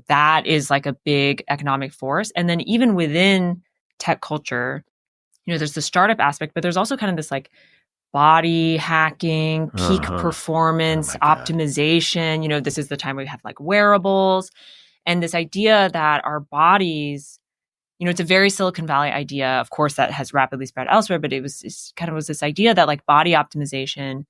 that is like a big economic force. And then even within tech culture, there's the startup aspect, but there's also kind of this like body hacking, peak performance, optimization. This is the time we have like wearables and this idea that our bodies, it's a very Silicon Valley idea, of course, that has rapidly spread elsewhere, but it was this idea that like body optimization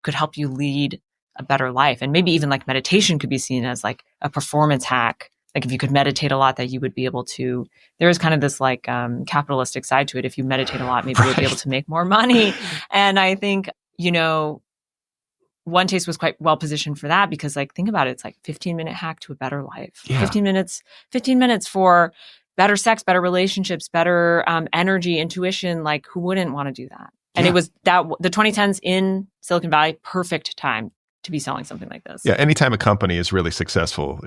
could help you lead a better life. And maybe even like meditation could be seen as like a performance hack. Like if you could meditate a lot, that you would be able to, there is kind of this like capitalistic side to it. If you meditate a lot, maybe you'll be able to make more money. And I think, One Taste was quite well positioned for that because like, think about it. It's like 15-minute hack to a better life. Yeah. 15 minutes for better sex, better relationships, better energy, intuition. Like who wouldn't want to do that? And it was that the 2010s in Silicon Valley, perfect time to be selling something like this. Yeah. Anytime a company is really successful,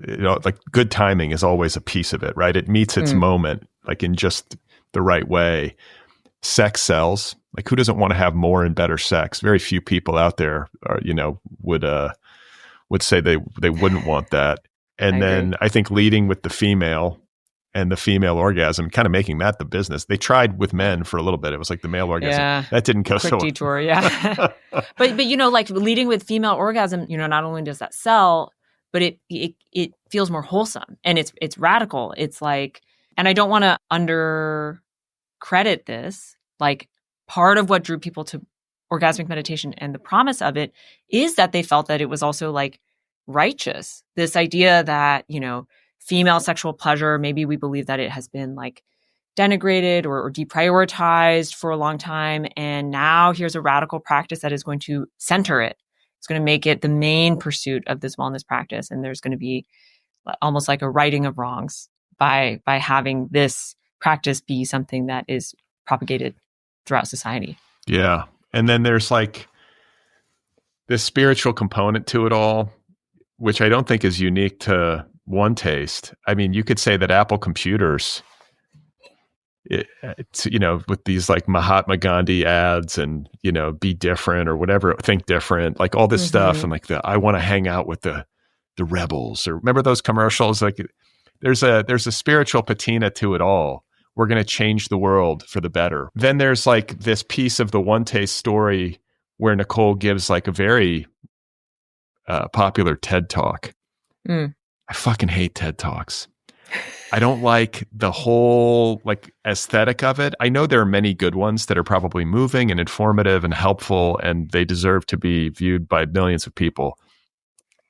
like good timing is always a piece of it, right? It meets its moment, like in just the right way. Sex sells. Like who doesn't want to have more and better sex? Very few people out there are, would say they wouldn't want that. And then I think leading with the female and the female orgasm, kind of making that the business. They tried with men for a little bit. It was like the male orgasm. Yeah. That didn't go so well. Detour, yeah. but like leading with female orgasm, not only does that sell, but it feels more wholesome and it's radical. It's like, and I don't want to undercredit this. Like part of what drew people to orgasmic meditation and the promise of it is that they felt that it was also like righteous. This idea that, female sexual pleasure, maybe we believe that it has been like denigrated or deprioritized for a long time. And now here's a radical practice that is going to center it. It's going to make it the main pursuit of this wellness practice. And there's going to be almost like a righting of wrongs by having this practice be something that is propagated throughout society. Yeah. And then there's like this spiritual component to it all, which I don't think is unique to One Taste. I mean, you could say that Apple computers, with these like Mahatma Gandhi ads and, be different or whatever, think different, like all this stuff. And like I want to hang out with the rebels, or remember those commercials? Like there's a spiritual patina to it all. We're going to change the world for the better. Then there's like this piece of the One Taste story where Nicole gives like a very popular TED Talk. I fucking hate TED Talks. I don't like the whole like aesthetic of it. I know there are many good ones that are probably moving and informative and helpful, and they deserve to be viewed by millions of people.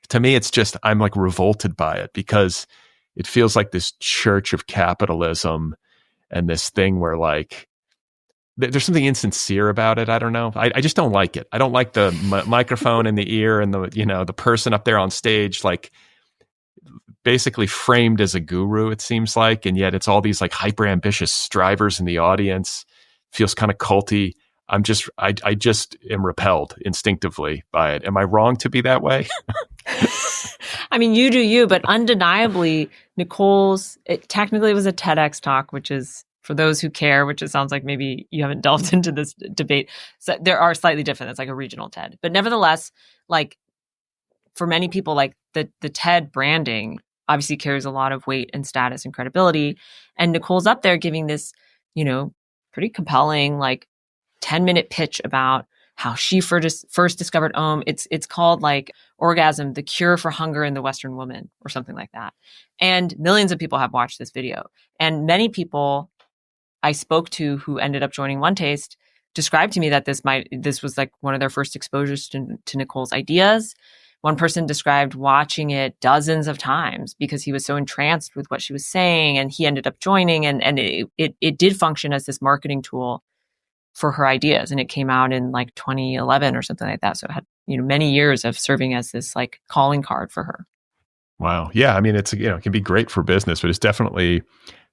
To me, it's just, I'm like revolted by it because it feels like this church of capitalism and this thing where like, there's something insincere about it. I don't know. I just don't like it. I don't like the microphone in the ear and the person up there on stage, like basically framed as a guru, it seems like. And yet it's all these like hyper ambitious strivers in the audience. Feels kind of culty. I just am repelled instinctively by it. Am I wrong to be that way? I mean, you do you, but undeniably Nicole's, technically it was a TEDx talk, which is, for those who care, which it sounds like maybe you haven't delved into this debate, so there are slightly different. It's like a regional TED. But nevertheless, like for many people, like the TED branding obviously carries a lot of weight and status and credibility. And Nicole's up there giving this, pretty compelling, like 10-minute pitch about how she first discovered OM. It's called like Orgasm, the Cure for Hunger in the Western Woman, or something like that. And millions of people have watched this video. And many people I spoke to who ended up joining One Taste described to me that this was like one of their first exposures to Nicole's ideas. One person described watching it dozens of times because he was so entranced with what she was saying, and he ended up joining, and it did function as this marketing tool for her ideas. And it came out in like 2011 or something like that. So it had, many years of serving as this like calling card for her. Wow. Yeah. I mean, it can be great for business, but it's definitely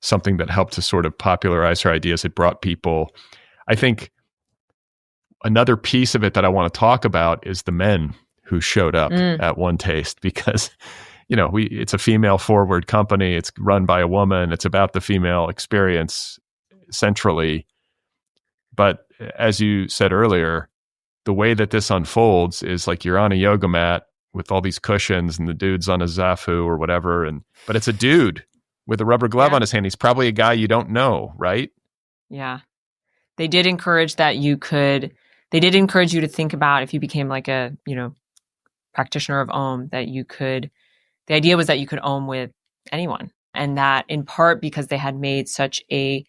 something that helped to sort of popularize her ideas. It brought people, I think another piece of it that I want to talk about is the men who showed up at One Taste, because, it's a female forward company. It's run by a woman. It's about the female experience centrally. But as you said earlier, the way that this unfolds is like you're on a yoga mat with all these cushions and the dude's on a Zafu or whatever. But it's a dude with a rubber glove on his hand. He's probably a guy you don't know, right? Yeah. They did encourage they did encourage you to think about, if you became like a, practitioner of Om, the idea was that you could Om with anyone. And that in part because they had made such a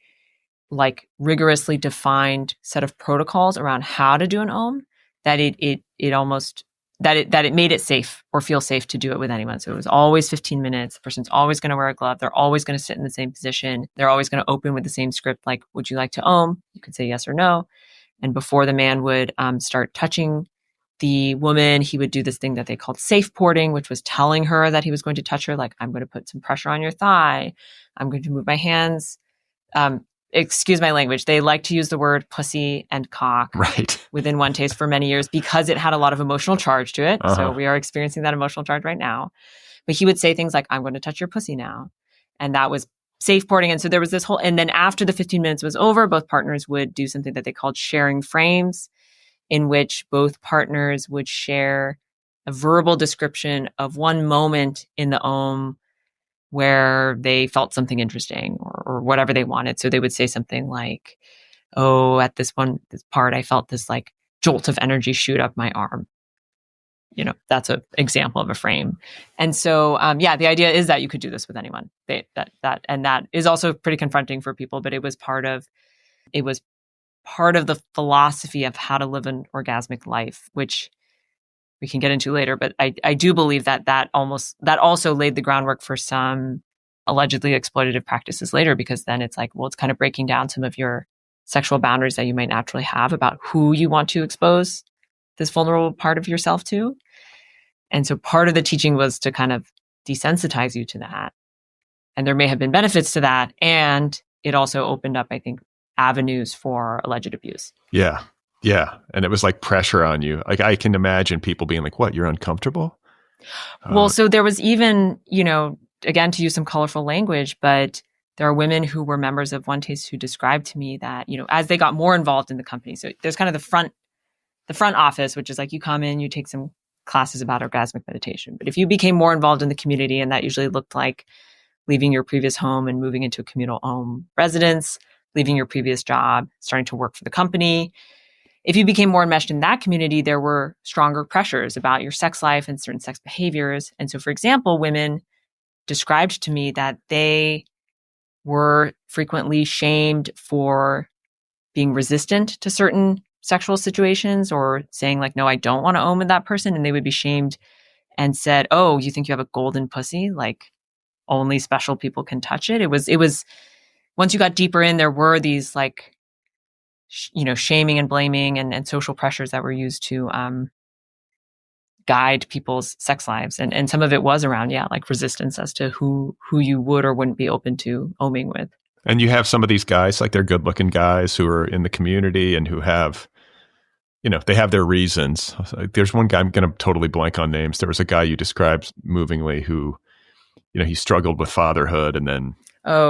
like rigorously defined set of protocols around how to do an Om, that it made it safe or feel safe to do it with anyone. So it was always 15 minutes. The person's always going to wear a glove. They're always going to sit in the same position. They're always going to open with the same script. Like, would you like to Om? You could say yes or no. And before the man would start touching the woman, he would do this thing that they called safe porting, which was telling her that he was going to touch her. Like, I'm going to put some pressure on your thigh. I'm going to move my hands. Excuse my language. They like to use the word pussy and cock within One Taste for many years because it had a lot of emotional charge to it. So we are experiencing that emotional charge right now. But he would say things like, I'm going to touch your pussy now. And that was safe porting. And so there was this whole, and then after the 15 minutes was over, both partners would do something that they called sharing frames, in which both partners would share a verbal description of one moment in the Om where they felt something interesting or whatever they wanted. So they would say something like, oh, at this part, I felt this like jolt of energy shoot up my arm. That's an example of a frame. And so, the idea is that you could do this with anyone. That is also pretty confronting for people, but it was part of the philosophy of how to live an orgasmic life, which we can get into later. But I do believe that also laid the groundwork for some allegedly exploitative practices later, because then it's like, well, it's kind of breaking down some of your sexual boundaries that you might naturally have about who you want to expose this vulnerable part of yourself to. And so part of the teaching was to kind of desensitize you to that. And there may have been benefits to that. And it also opened up, I think, avenues for alleged abuse. Yeah. Yeah. And it was like pressure on you. Like I can imagine people being like, what, you're uncomfortable? Well, so there was even, again, to use some colorful language, but there are women who were members of One Taste who described to me that, as they got more involved in the company, so there's kind of the front office, which is like you come in, you take some classes about orgasmic meditation. But if you became more involved in the community, and that usually looked like leaving your previous home and moving into a communal home residence, leaving your previous job, starting to work for the company. If you became more enmeshed in that community, there were stronger pressures about your sex life and certain sex behaviors. And so, for example, women described to me that they were frequently shamed for being resistant to certain sexual situations, or saying like, no, I don't want to own with that person. And they would be shamed and said, oh, you think you have a golden pussy? Like only special people can touch it. It was, once you got deeper in, there were these like, shaming and blaming and social pressures that were used to guide people's sex lives. And some of it was around, like resistance as to who you would or wouldn't be open to oming with. And you have some of these guys, like they're good looking guys who are in the community and who have, they have their reasons. There's one guy, I'm going to totally blank on names. There was a guy you described movingly who, he struggled with fatherhood, and then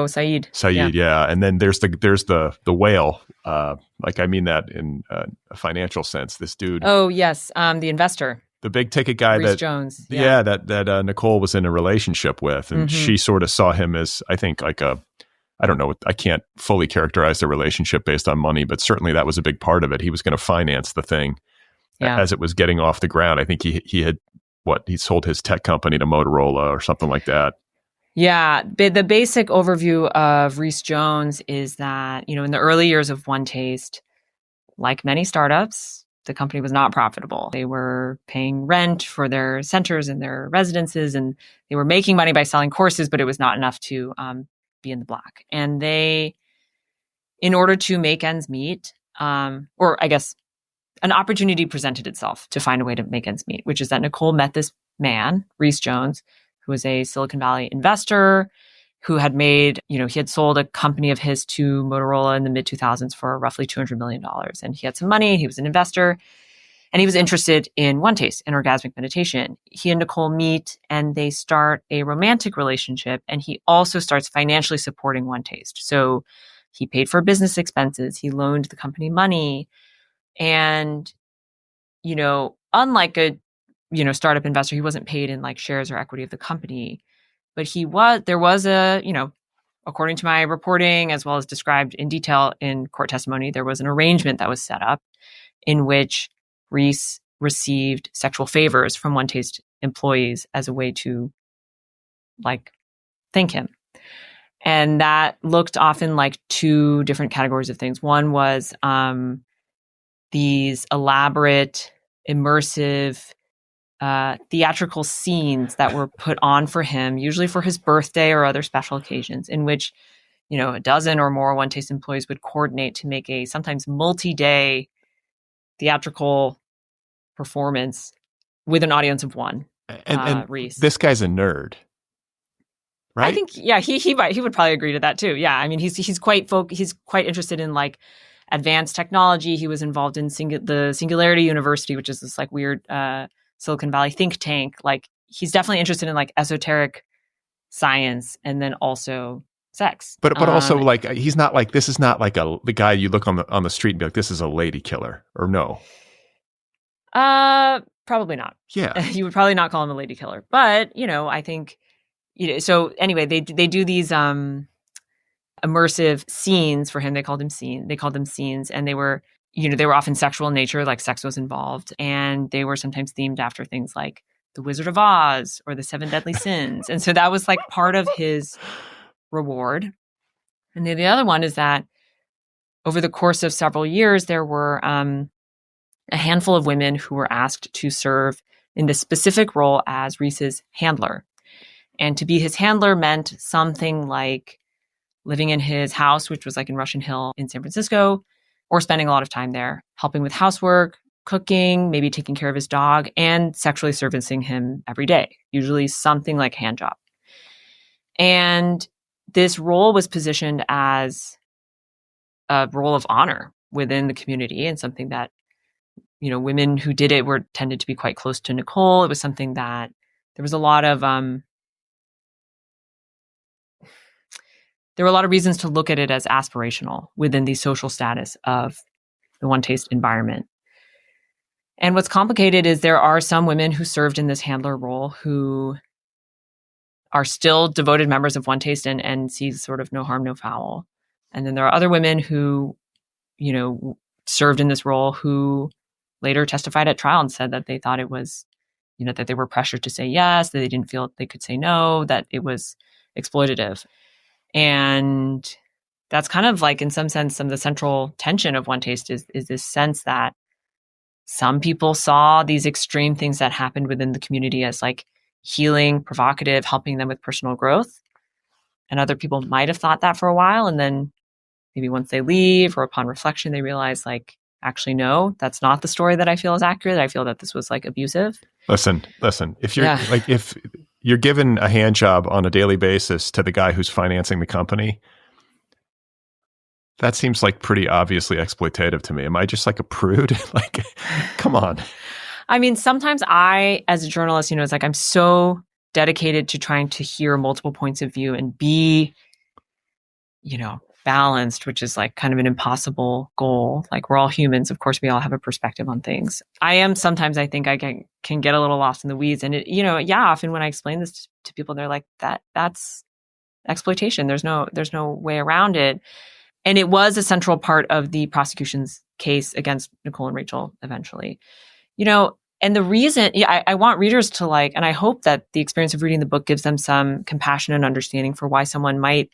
Saeed, yeah. And then there's the whale. Like I mean that in a financial sense. This dude. Oh yes, the investor. The big ticket guy Reese that Jones. Yeah, that Nicole was in a relationship with, and she sort of saw him as, I think, like I don't know, I can't fully characterize the relationship based on money, but certainly that was a big part of it. He was going to finance the thing as it was getting off the ground. I think he had he sold his tech company to Motorola or something like that. Yeah. The basic overview of Reese Jones is that, in the early years of One Taste, like many startups, the company was not profitable. They were paying rent for their centers and their residences, and they were making money by selling courses, but it was not enough to be in the black. And they, in order to make ends meet, or I guess an opportunity presented itself to find a way to make ends meet, which is that Nicole met this man, Rhys Jones, who was a Silicon Valley investor who had made, he had sold a company of his to Motorola in the mid 2000s for roughly $200 million. And he had some money. He was an investor and he was interested in one taste and orgasmic meditation. He and Nicole meet and they start a romantic relationship. And he also starts financially supporting one taste. So he paid for business expenses. He loaned the company money. And, unlike a, startup investor, he wasn't paid in like shares or equity of the company. But there was a, according to my reporting, as well as described in detail in court testimony, there was an arrangement that was set up in which Rhys received sexual favors from One Taste employees as a way to thank him. And that looked often like two different categories of things. One was these elaborate, immersive, theatrical scenes that were put on for him, usually for his birthday or other special occasions, in which, a dozen or more One Taste employees would coordinate to make a sometimes multi-day theatrical performance with an audience of one. And Rhys. This guy's a nerd, right? I think, yeah, he would probably agree to that too. Yeah, I mean, he's quite interested in advanced technology. He was involved in the Singularity University, which is this weird Silicon Valley think tank. He's definitely interested in esoteric science and then also sex. But also he's not this is not the guy you look on the street and be like, this is a lady killer, or no? Probably not. Yeah. You would probably not call him a lady killer. But, I think, so anyway, they do these immersive scenes for him. They called them scenes, and they were often sexual in nature, sex was involved, and they were sometimes themed after things like The Wizard of Oz or the Seven Deadly Sins. And so that was part of his reward. And then the other one is that over the course of several years, there were a handful of women who were asked to serve in this specific role as Rhys's handler. And to be his handler meant something like living in his house, which was in Russian Hill in San Francisco, or spending a lot of time there, helping with housework, cooking, maybe taking care of his dog, and sexually servicing him every day, usually something like hand job. And this role was positioned as a role of honor within the community, and something that, women who did it tended to be quite close to Nicole. It was something that there was a lot of there were a lot of reasons to look at it as aspirational within the social status of the One Taste environment. And what's complicated is there are some women who served in this handler role who are still devoted members of One Taste and see sort of no harm, no foul. And then there are other women who, served in this role who later testified at trial and said that they thought it was, that they were pressured to say yes, that they didn't feel they could say no, that it was exploitative. And that's kind of in some sense, some of the central tension of One Taste is this sense that some people saw these extreme things that happened within the community as healing, provocative, helping them with personal growth. And other people might have thought that for a while. And then maybe once they leave or upon reflection, they realize actually, no, that's not the story that I feel is accurate. I feel that this was abusive. Listen, if you're if you're given a hand job on a daily basis to the guy who's financing the company, that seems pretty obviously exploitative to me. Am I just a prude? Come on. I mean, sometimes I, as a journalist, it's I'm so dedicated to trying to hear multiple points of view and be, balanced, which is kind of an impossible goal. We're all humans. Of course, we all have a perspective on things. I am sometimes, I think I can get a little lost in the weeds. And often when I explain this to people, they're like, that's exploitation. There's no way around it. And it was a central part of the prosecution's case against Nicole and Rachel eventually. And the reason, I want readers to and I hope that the experience of reading the book gives them some compassion and understanding for why someone might,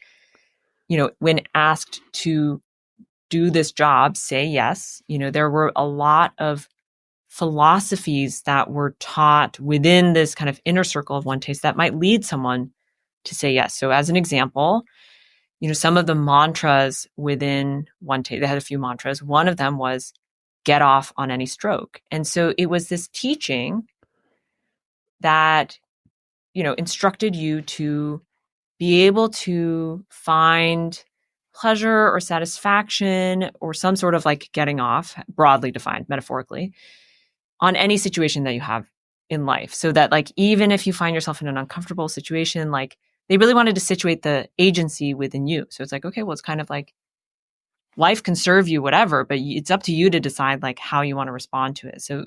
when asked to do this job, say yes. There were a lot of philosophies that were taught within this kind of inner circle of One Taste that might lead someone to say yes. So as an example, some of the mantras within One Taste, they had a few mantras. One of them was get off on any stroke. And so it was this teaching that, instructed you to be able to find pleasure or satisfaction or some sort of like getting off, broadly defined, metaphorically, on any situation that you have in life. So that like, even if you find yourself in an uncomfortable situation, like they really wanted to situate the agency within you. So it's like, okay, well, it's kind of like life can serve you whatever, but it's up to you to decide like how you want to respond to it. So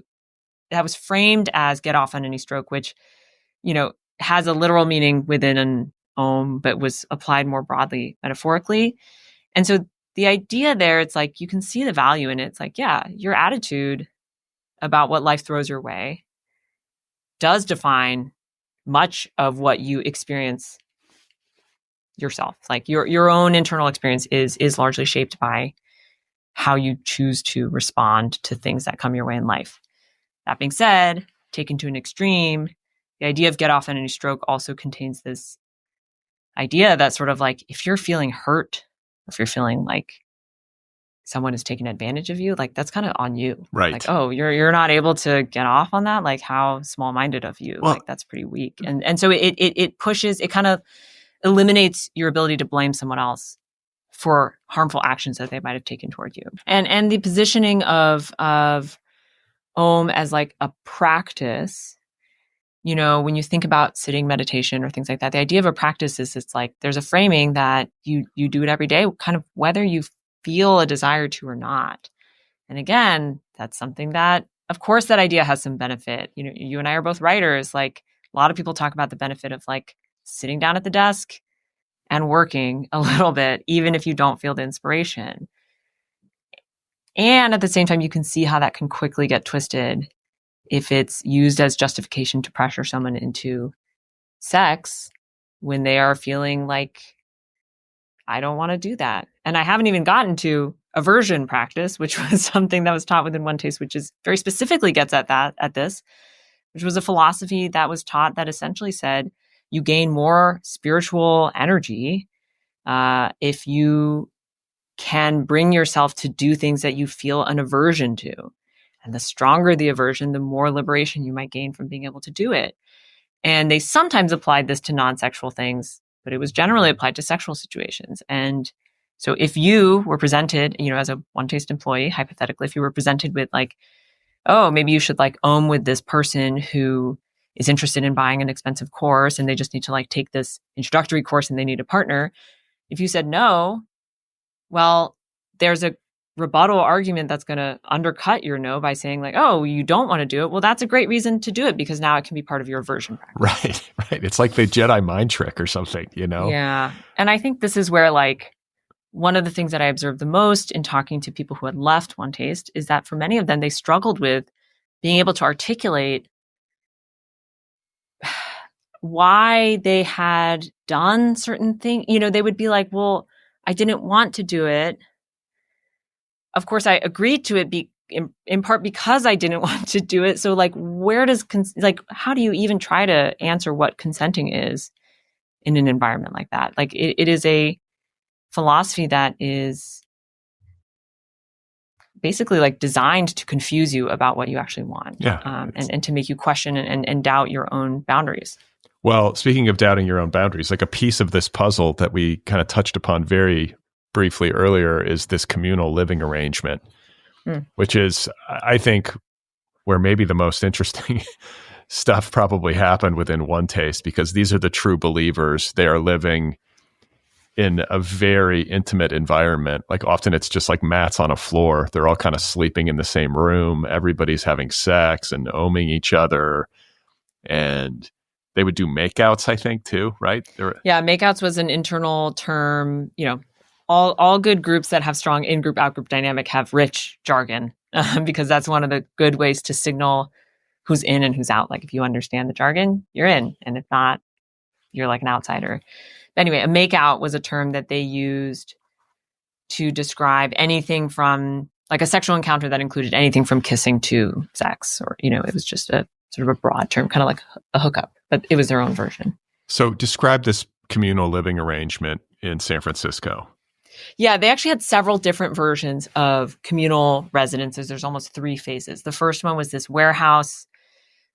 that was framed as get off on any stroke, which, has a literal meaning within an Om, but was applied more broadly metaphorically. And so the idea there, it's like you can see the value in it. It's like, yeah, your attitude about what life throws your way does define much of what you experience yourself. Like your own internal experience is largely shaped by how you choose to respond to things that come your way in life. That being said, taken to an extreme, the idea of get off on any stroke also contains this idea that sort of like, if you're feeling hurt, if you're feeling like someone is taking advantage of you, like that's kind of on you. Right. Like, oh, you're not able to get off on that. Like how small-minded of you. Well, like that's pretty weak. And so it pushes, it kind of eliminates your ability to blame someone else for harmful actions that they might have taken toward you. And the positioning of Om as like a practice, when you think about sitting meditation or things like that, the idea of a practice is it's like there's a framing that you do it every day, kind of whether you feel a desire to or not. And again, that's something that, of course, that idea has some benefit. You and I are both writers. Like a lot of people talk about the benefit of like sitting down at the desk and working a little bit, even if you don't feel the inspiration. And at the same time, you can see how that can quickly get twisted if it's used as justification to pressure someone into sex when they are feeling like, I don't want to do that. And I haven't even gotten to aversion practice, which was something that was taught within One Taste, which is very specifically gets at this, which was a philosophy that was taught that essentially said you gain more spiritual energy if you can bring yourself to do things that you feel an aversion to. And the stronger the aversion, the more liberation you might gain from being able to do it. And they sometimes applied this to non-sexual things, but it was generally applied to sexual situations. And so if you were presented, as a One Taste employee, hypothetically, if you were presented with like, oh, maybe you should like Om with this person who is interested in buying an expensive course and they just need to like take this introductory course and they need a partner. If you said no, well, there's a rebuttal argument that's going to undercut your no by saying like, oh, you don't want to do it. Well, that's a great reason to do it because now it can be part of your aversion practice. Right. It's like the Jedi mind trick or something, Yeah. And I think this is where like one of the things that I observed the most in talking to people who had left One Taste is that for many of them, they struggled with being able to articulate why they had done certain things. They would be like, well, I didn't want to do it. Of course, I agreed to it in part because I didn't want to do it. So like, where does, how do you even try to answer what consenting is in an environment like that? Like it is a philosophy that is basically like designed to confuse you about what you actually want. Yeah. And to make you question and doubt your own boundaries. Well, speaking of doubting your own boundaries, like a piece of this puzzle that we kind of touched upon very briefly earlier is this communal living arrangement, which is, I think, where maybe the most interesting stuff probably happened within One Taste, because these are the true believers. They are living in a very intimate environment. Like often it's just like mats on a floor. They're all kind of sleeping in the same room. Everybody's having sex and oming each other. And they would do makeouts, I think, too, right? Yeah, makeouts was an internal term. All good groups that have strong in-group, out-group dynamic have rich jargon because that's one of the good ways to signal who's in and who's out. Like if you understand the jargon, you're in. And if not, you're like an outsider. But anyway, a makeout was a term that they used to describe anything from like a sexual encounter that included anything from kissing to sex, or, it was just a sort of a broad term, kind of like a hookup, but it was their own version. So describe this communal living arrangement in San Francisco. Yeah, they actually had several different versions of communal residences. There's almost 3 phases. The first one was this warehouse,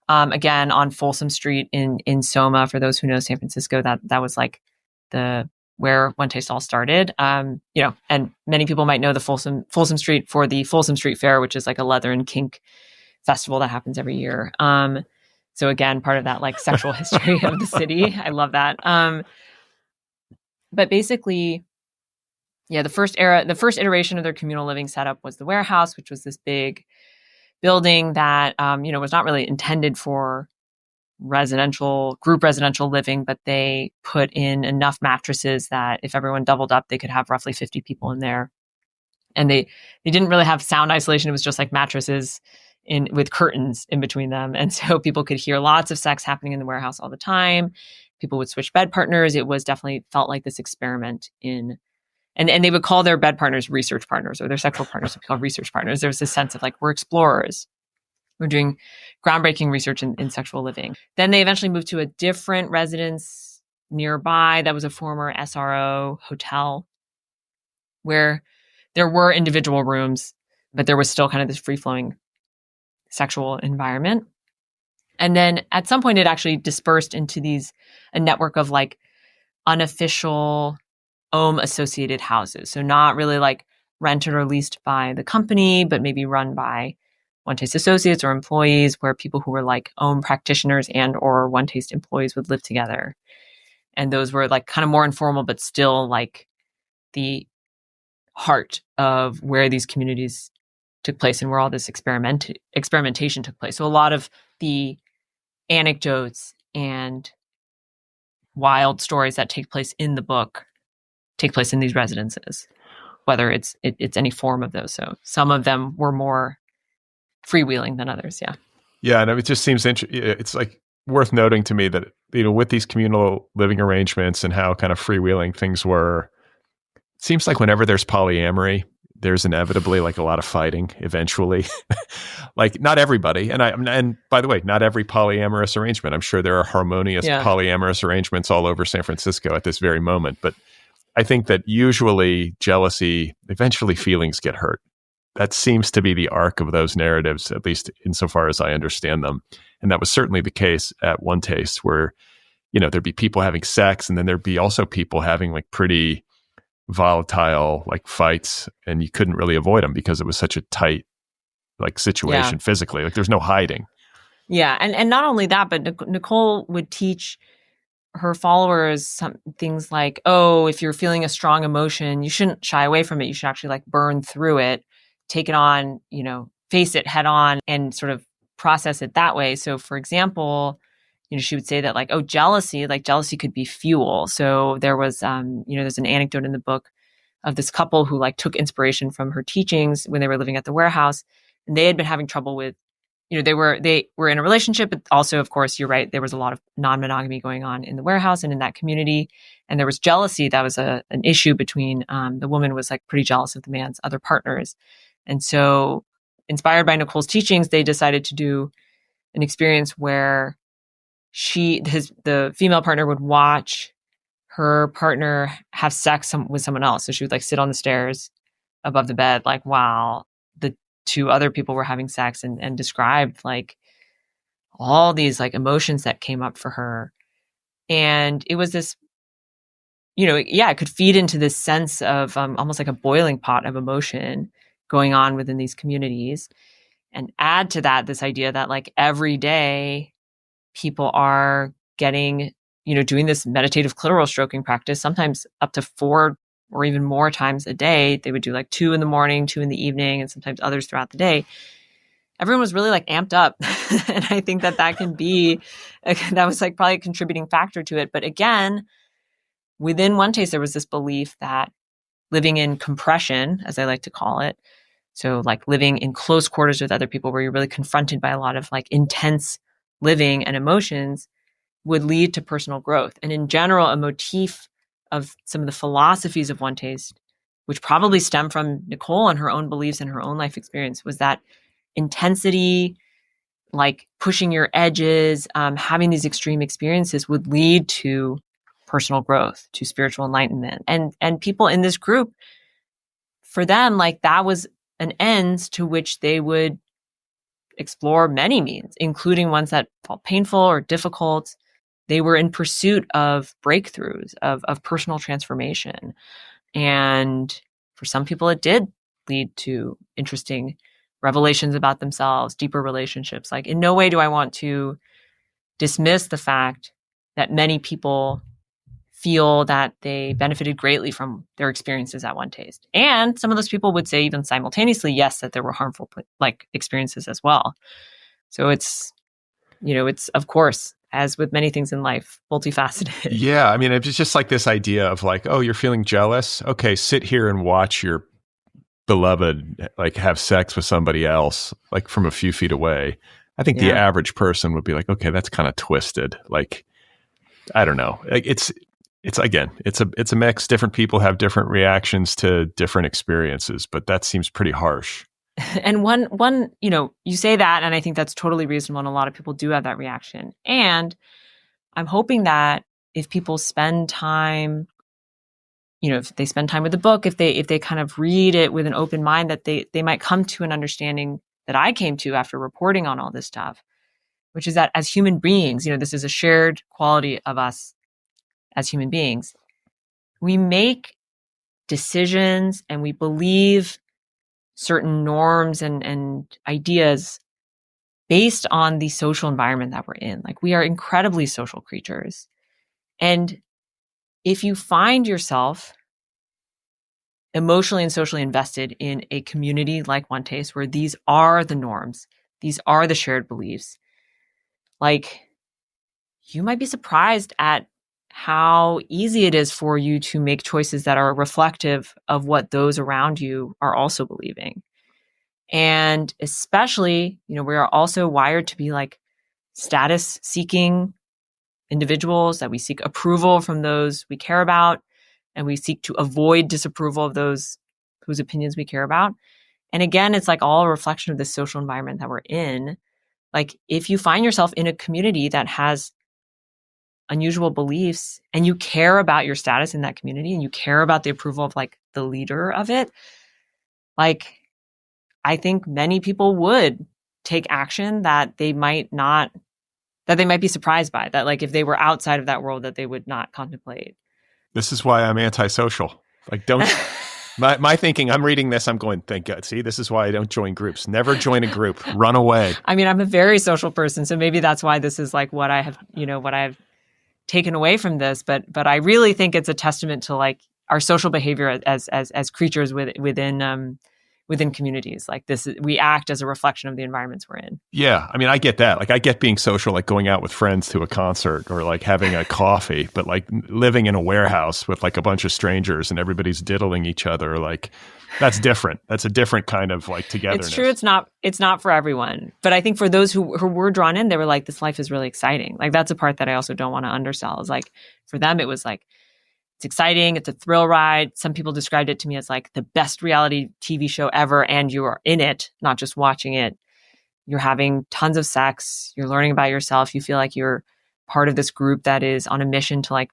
again, on Folsom Street in Soma. For those who know San Francisco, that was like where One Taste all started. And many people might know the Folsom Street for the Folsom Street Fair, which is like a leather and kink festival that happens every year. So again, part of that like sexual history of the city. I love that. But basically, yeah, the first iteration of their communal living setup was the warehouse, which was this big building that was not really intended for group residential living, but they put in enough mattresses that if everyone doubled up, they could have roughly 50 people in there. And they didn't really have sound isolation. It was just like mattresses with curtains in between them. And so people could hear lots of sex happening in the warehouse all the time. People would switch bed partners. It was definitely felt like this experiment and they would call their bed partners research partners, or their sexual partners would be called research partners. There was this sense of like, we're explorers. We're doing groundbreaking research in sexual living. Then they eventually moved to a different residence nearby that was a former SRO hotel where there were individual rooms, but there was still kind of this free-flowing sexual environment. And then at some point it actually dispersed into a network of like unofficial associated houses. So not really like rented or leased by the company, but maybe run by One Taste associates or employees, where people who were like practitioners and or One Taste employees would live together. And those were like kind of more informal, but still like the heart of where these communities took place and where all this experimentation took place. So a lot of the anecdotes and wild stories that take place in the book take place in these residences, whether it's any form of those. So some of them were more freewheeling than others. Yeah. Yeah. And it just seems it's like worth noting to me that, with these communal living arrangements and how kind of freewheeling things were, it seems like whenever there's polyamory, there's inevitably like a lot of fighting eventually. Like not everybody. And by the way, not every polyamorous arrangement. I'm sure there are harmonious polyamorous arrangements all over San Francisco at this very moment. But I think that usually jealousy, eventually feelings get hurt. That seems to be the arc of those narratives, at least insofar as I understand them. And that was certainly the case at One Taste, where, there'd be people having sex, and then there'd be also people having like pretty volatile like fights, and you couldn't really avoid them because it was such a tight like situation physically. Like there's no hiding. Yeah. And not only that, but Nicole would teach her followers some things like, if you're feeling a strong emotion, you shouldn't shy away from it. You should actually like burn through it, take it on, face it head on and sort of process it that way. So for example, she would say that like, jealousy could be fuel. So there was, there's an anecdote in the book of this couple who like took inspiration from her teachings when they were living at the warehouse, and they had been having trouble with, they were in a relationship, but also, of course, you're right, there was a lot of non-monogamy going on in the warehouse and in that community. And there was jealousy. That was an issue between, the woman was like pretty jealous of the man's other partners. And so inspired by Nicole's teachings, they decided to do an experience where the female partner would watch her partner have sex with someone else. So she would like sit on the stairs above the bed, like while the 2 other people were having sex, and described like all these like emotions that came up for her. And it was this, it could feed into this sense of almost like a boiling pot of emotion going on within these communities, and add to that this idea that like every day people are getting, doing this meditative clitoral stroking practice, sometimes up to 4 or even more times a day. They would do like 2 in the morning, 2 in the evening, and sometimes others throughout the day. Everyone was really like amped up. And I think that can be, that was like probably a contributing factor to it. But again, within One Taste, there was this belief that living in compression, as I like to call it, so like living in close quarters with other people where you're really confronted by a lot of like intense living and emotions, would lead to personal growth. And in general, a motif of some of the philosophies of One Taste, which probably stem from Nicole and her own beliefs and her own life experience, was that intensity, like pushing your edges, having these extreme experiences would lead to personal growth, to spiritual enlightenment. And people in this group, for them, like that was an ends to which they would explore many means, including ones that felt painful or difficult. They were in pursuit of breakthroughs, of personal transformation. And for some people, it did lead to interesting revelations about themselves, deeper relationships. Like, in no way do I want to dismiss the fact that many people feel that they benefited greatly from their experiences at One Taste. And some of those people would say even simultaneously, yes, that there were harmful like experiences as well. So it's, it's, of course, as with many things in life, multifaceted. Yeah. I mean, it's just like this idea of like, oh, you're feeling jealous. Okay, sit here and watch your beloved like have sex with somebody else, like from a few feet away. I think the average person would be like, okay, that's kind of twisted. Like, I don't know. It's again, it's a mix. Different people have different reactions to different experiences, but that seems pretty harsh. And one, you say that, and I think that's totally reasonable. And a lot of people do have that reaction. And I'm hoping that if people spend time, if they spend time with the book, if they kind of read it with an open mind, that they might come to an understanding that I came to after reporting on all this stuff, which is that as human beings, this is a shared quality of us as human beings. We make decisions and we believe certain norms and ideas based on the social environment that we're in. Like, we are incredibly social creatures. And if you find yourself emotionally and socially invested in a community like One Taste, where these are the norms, these are the shared beliefs, like, you might be surprised at how easy it is for you to make choices that are reflective of what those around you are also believing. And especially, we are also wired to be like status seeking individuals, that we seek approval from those we care about, and we seek to avoid disapproval of those whose opinions we care about. And again, it's like all a reflection of the social environment that we're in. Like, if you find yourself in a community that has unusual beliefs and you care about your status in that community and you care about the approval of like the leader of it, like, I think many people would take action that they might be surprised by, that like if they were outside of that world, that they would not contemplate. This is why I'm antisocial. Like, don't my thinking, I'm reading this, I'm going, thank God. See, this is why I don't join groups. Never join a group. Run away. I mean, I'm a very social person, so maybe that's why this is like what I have taken away from this. But I really think it's a testament to like our social behavior as creatures within communities. Like, we act as a reflection of the environments we're in. Yeah. I mean, I get that. Like, I get being social, like going out with friends to a concert or like having a coffee, but like living in a warehouse with like a bunch of strangers and everybody's diddling each other, like, that's different. That's a different kind of like togetherness. It's true. It's not for everyone. But I think for those who were drawn in, they were like, this life is really exciting. Like, that's a part that I also don't want to undersell, is like, for them, it was like, it's exciting. It's a thrill ride. Some people described it to me as like the best reality TV show ever. And you are in it, not just watching it. You're having tons of sex. You're learning about yourself. You feel like you're part of this group that is on a mission to like,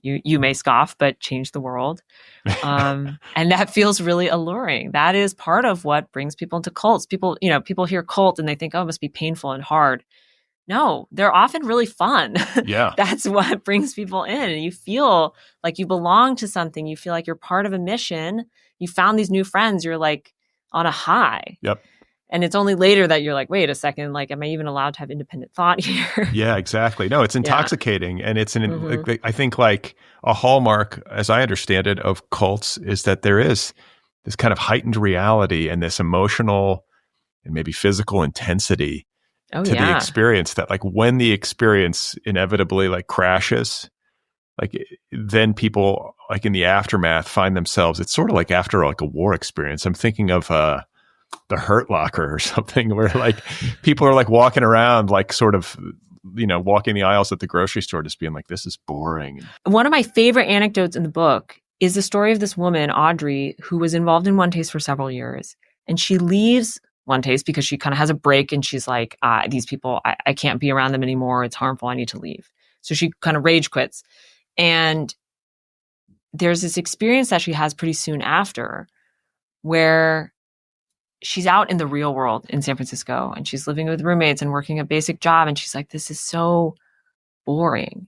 you may scoff, but change the world. And that feels really alluring. That is part of what brings people into cults. People hear cult and they think, oh, it must be painful and hard. No, they're often really fun. Yeah. That's what brings people in. And you feel like you belong to something. You feel like you're part of a mission. You found these new friends. You're like on a high. Yep. And it's only later that you're like, wait a second, like, am I even allowed to have independent thought here? Yeah, exactly. No, it's intoxicating. Yeah. And it's I think like a hallmark, as I understand it, of cults is that there is this kind of heightened reality and this emotional and maybe physical intensity the experience, that like when the experience inevitably like crashes, like then people like in the aftermath find themselves, it's sort of like after like a war experience. I'm thinking of the Hurt Locker or something, where like people are like walking around like sort of, walking the aisles at the grocery store just being like, this is boring. One of my favorite anecdotes in the book is the story of this woman, Audrey, who was involved in One Taste for several years. And she leaves One Taste because she kind of has a break and she's like, these people, I can't be around them anymore. It's harmful. I need to leave. So she kind of rage quits. And there's this experience that she has pretty soon after where she's out in the real world in San Francisco and she's living with roommates and working a basic job. And she's like, this is so boring.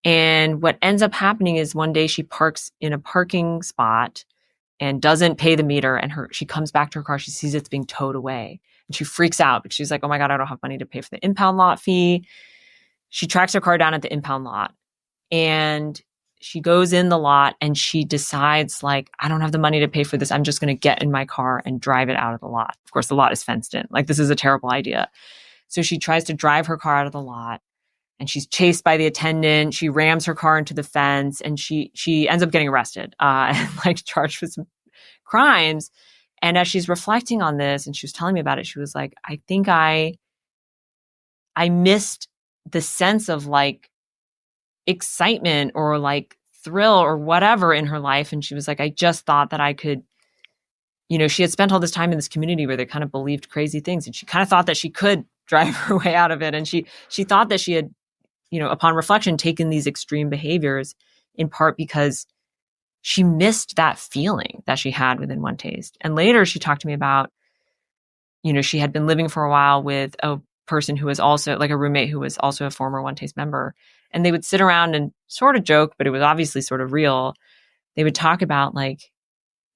And what ends up happening is one day she parks in a parking spot and doesn't pay the meter. And she comes back to her car. She sees it's being towed away. And she freaks out because she's like, oh my God, I don't have money to pay for the impound lot fee. She tracks her car down at the impound lot. And she goes in the lot and she decides, like, I don't have the money to pay for this. I'm just going to get in my car and drive it out of the lot. Of course, the lot is fenced in. Like, this is a terrible idea. So she tries to drive her car out of the lot and she's chased by the attendant. She rams her car into the fence and she ends up getting arrested and like charged with some crimes. And as she's reflecting on this and she was telling me about it, she was like, I think I missed the sense of like excitement or like thrill or whatever in her life. And she was like, I just thought that I could, she had spent all this time in this community where they kind of believed crazy things. And she kind of thought that she could drive her way out of it. And she thought that she had, upon reflection, taken these extreme behaviors in part because she missed that feeling that she had within One Taste. And later she talked to me about, she had been living for a while with a person who was also like a roommate who was also a former One Taste member. And they would sit around and sort of joke, but it was obviously sort of real. They would talk about like,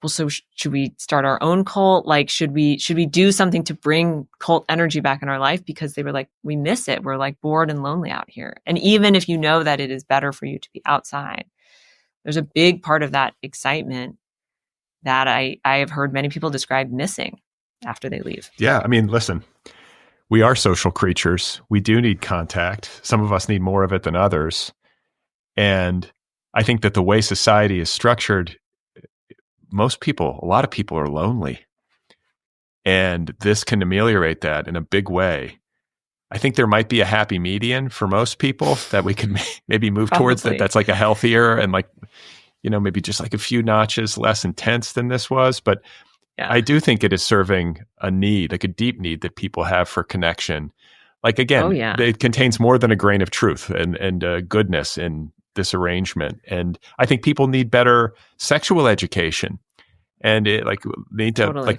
well, so should we start our own cult? Like, should we do something to bring cult energy back in our life? Because they were like, we miss it. We're like bored and lonely out here. And even if you know that it is better for you to be outside, there's a big part of that excitement that I have heard many people describe missing after they leave. Yeah. I mean, listen, we are social creatures. We do need contact. Some of us need more of it than others. And I think that the way society is structured, a lot of people are lonely. And this can ameliorate that in a big way. I think there might be a happy median for most people that we could maybe move towards that's like a healthier and like, maybe just like a few notches less intense than this was. But yeah. I do think it is serving a need, like a deep need that people have for connection. Like, again, It contains more than a grain of truth and goodness in this arrangement. And I think people need better sexual education. And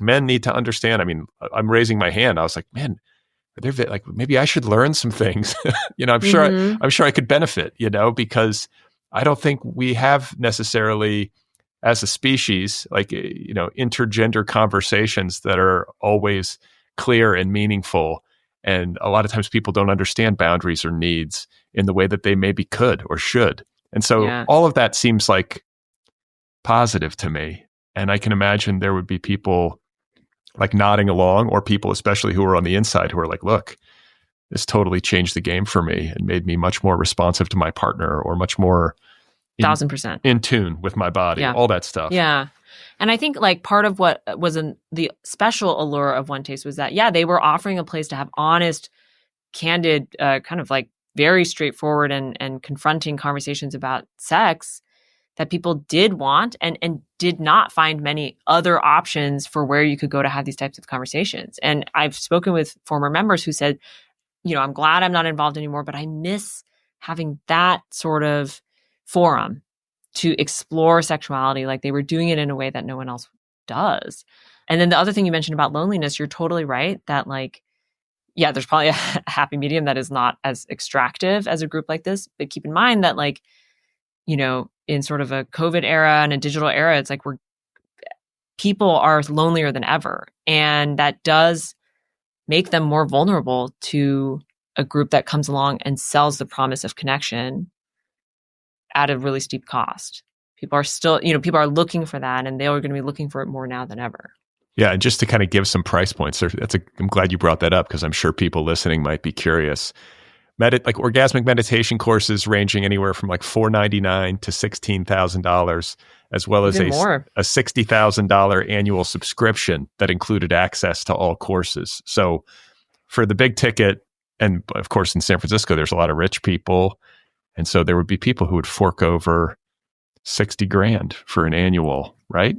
men need to understand. I mean, I'm raising my hand. I was like, man, maybe I should learn some things. I'm sure I could benefit, because I don't think we have necessarily as a species, like, intergender conversations that are always clear and meaningful. And a lot of times people don't understand boundaries or needs in the way that they maybe could or should. And so all of that seems like positive to me. And I can imagine there would be people like nodding along, or people especially who are on the inside who are like, look, this totally changed the game for me and made me much more responsive to my partner, or much more 1,000% in tune with my body, all that stuff. Yeah. And I think like part of what was the special allure of One Taste was that, they were offering a place to have honest, candid, kind of like very straightforward and confronting conversations about sex that people did want and did not find many other options for where you could go to have these types of conversations. And I've spoken with former members who said, I'm glad I'm not involved anymore, but I miss having that sort of forum to explore sexuality. Like, they were doing it in a way that no one else does. And then the other thing you mentioned about loneliness, you're totally right that like, there's probably a happy medium that is not as extractive as a group like this. But keep in mind that like, in sort of a COVID era and a digital era, it's like people are lonelier than ever. And that does make them more vulnerable to a group that comes along and sells the promise of connection at a really steep cost. People are still, people are looking for that, and they are going to be looking for it more now than ever. Yeah, and just to kind of give some price points, I'm glad you brought that up, because I'm sure people listening might be curious. Like orgasmic meditation courses ranging anywhere from like $499 to $16,000, as well as a $60,000 annual subscription that included access to all courses. So for the big ticket, and of course in San Francisco, there's a lot of rich people. And so there would be people who would fork over $60,000 for an annual, right?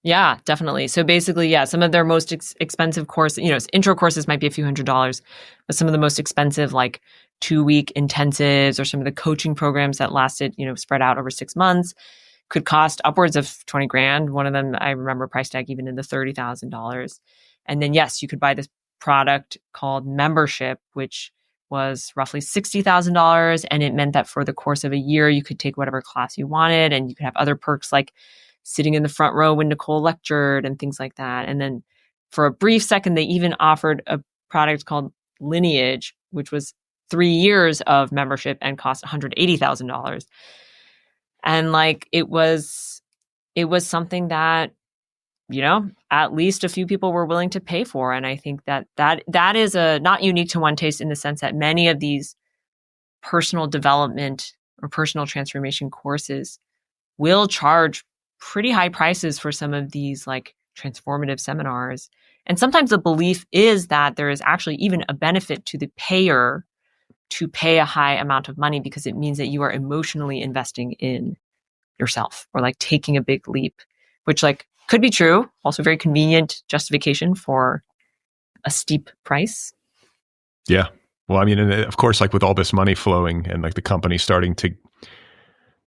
Yeah, definitely. So basically, some of their most expensive courses, intro courses might be a few $100s, but some of the most expensive like 2-week intensives or some of the coaching programs that lasted, spread out over 6 months could cost upwards of 20 grand. One of them, I remember price tag even in the $30,000. And then, yes, you could buy this product called membership, which was roughly $60,000. And it meant that for the course of a year, you could take whatever class you wanted. And you could have other perks like sitting in the front row when Nicole lectured and things like that. And then for a brief second, they even offered a product called Lineage, which was 3 years of membership and cost $180,000. And it was something that, at least a few people were willing to pay for. And I think that is not unique to One Taste in the sense that many of these personal development or personal transformation courses will charge pretty high prices for some of these transformative seminars. And sometimes the belief is that there is actually even a benefit to the payer to pay a high amount of money because it means that you are emotionally investing in yourself or taking a big leap, which could be true. Also very convenient justification for a steep price. Yeah. Well, I mean, and of course, with all this money flowing and the company starting to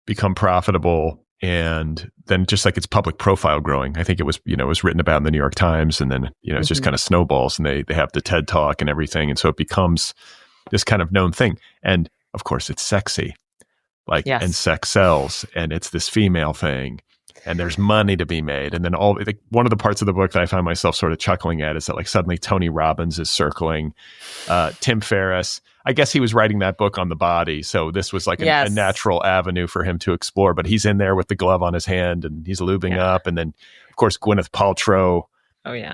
become profitable, and then just its public profile growing. I think it was, it was written about in the New York Times, and then, it's just kind of snowballs, and they have the TED Talk and everything. And so it becomes this kind of known thing. And of course it's sexy, yes. And sex sells, and it's this female thing, and there's money to be made. And then one of the parts of the book that I find myself sort of chuckling at is that suddenly Tony Robbins is circling, Tim Ferriss. I guess he was writing that book on the body. So this was a natural avenue for him to explore, but he's in there with the glove on his hand and he's lubing up. And then of course, Gwyneth Paltrow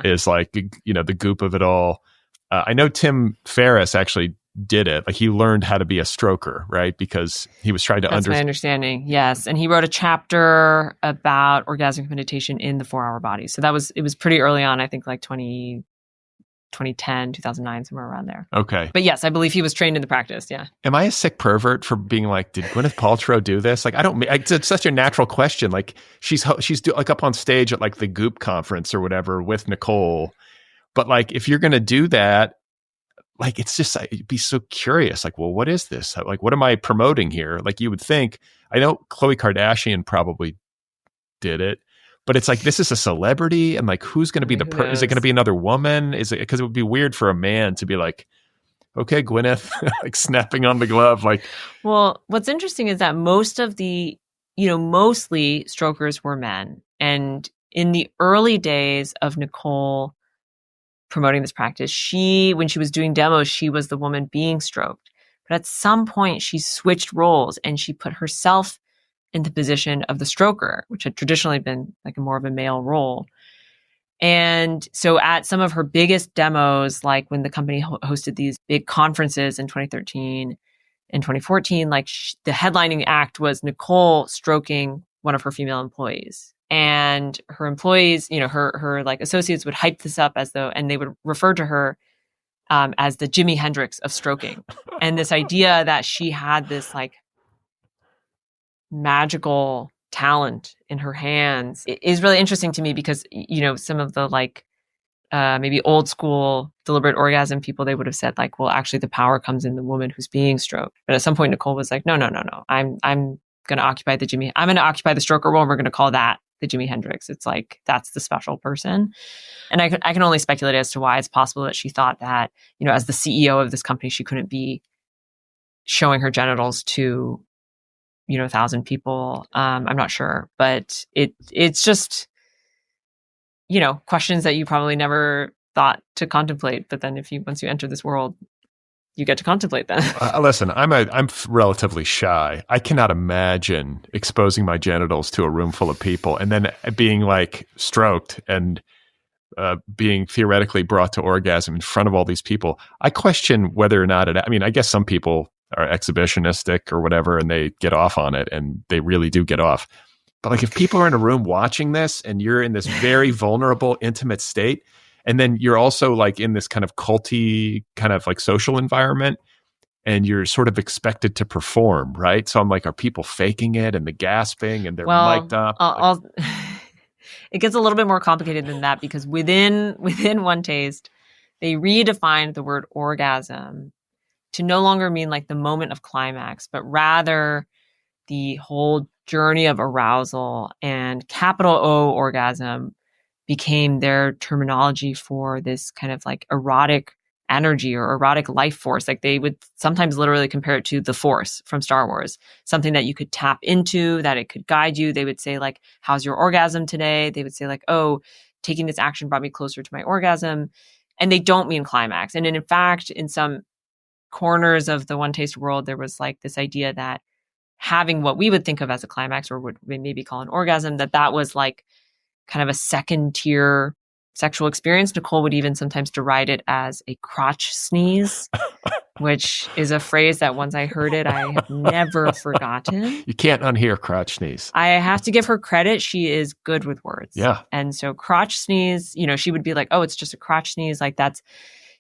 is the goop of it all. I know Tim Ferriss actually did it. He learned how to be a stroker, right? Because he was trying to That's my understanding. Yes. And he wrote a chapter about orgasmic meditation in the 4-Hour Body. So it was pretty early on, I think 2010, 2009, somewhere around there. Okay. But yes, I believe he was trained in the practice. Yeah. Am I a sick pervert for being did Gwyneth Paltrow do this? It's such a natural question. She's up on stage at the Goop conference or whatever with Nicole. But if you're going to do that, it's just, you'd be so curious. Well, what is this? What am I promoting here? You would think, I know Khloe Kardashian probably did it, but it's this is a celebrity, and who's going to be is it going to be another woman? Is it, because it would be weird for a man to be okay, Gwyneth, snapping on the glove. Well, what's interesting is that most of the, mostly strokers were men. And in the early days of Nicole promoting this practice, when she was doing demos, she was the woman being stroked. But at some point, she switched roles and she put herself in the position of the stroker, which had traditionally been more of a male role. And so at some of her biggest demos, when the company hosted these big conferences in 2013 and 2014, the headlining act was Nicole stroking one of her female employees. And her employees, her associates would hype this up and they would refer to her as the Jimi Hendrix of stroking. And this idea that she had this magical talent in her hands is really interesting to me because, some of the maybe old school deliberate orgasm people, they would have said well, actually the power comes in the woman who's being stroked. But at some point, Nicole was no. I'm going to occupy the stroker role, and we're going to call that the Jimi Hendrix. It's that's the special person. And I can only speculate as to why it's possible that she thought that, as the CEO of this company, she couldn't be showing her genitals to, 1,000 people. I'm not sure, but it's just, questions that you probably never thought to contemplate. But then once you enter this world, you get to contemplate that. Listen, I'm relatively shy. I cannot imagine exposing my genitals to a room full of people and then being stroked and being theoretically brought to orgasm in front of all these people. I question whether or not I guess some people are exhibitionistic or whatever, and they get off on it, and they really do get off. But if people are in a room watching this and you're in this very vulnerable, intimate state, and then you're also in this kind of culty, kind of social environment, and you're sort of expected to perform, right? So I'm are people faking it and the gasping and they're mic'd up? It gets a little bit more complicated than that because within One Taste, they redefined the word orgasm to no longer mean like the moment of climax, but rather the whole journey of arousal, and capital O orgasm became their terminology for this kind of like erotic energy or erotic life force. Like they would sometimes literally compare it to the Force from Star Wars, something that you could tap into, that it could guide you. They would say like, how's your orgasm today? They would say like, oh, taking this action brought me closer to my orgasm. And they don't mean climax. And in fact, in some corners of the one taste world, there was like this idea that having what we would think of as a climax, or would maybe call an orgasm, that was like kind of a second tier sexual experience. Nicole would even sometimes deride it as a crotch sneeze, which is a phrase that once I heard it, I have never forgotten. You can't unhear crotch sneeze. I have to give her credit. She is good with words. Yeah. And so crotch sneeze, she would be like, oh, it's just a crotch sneeze. Like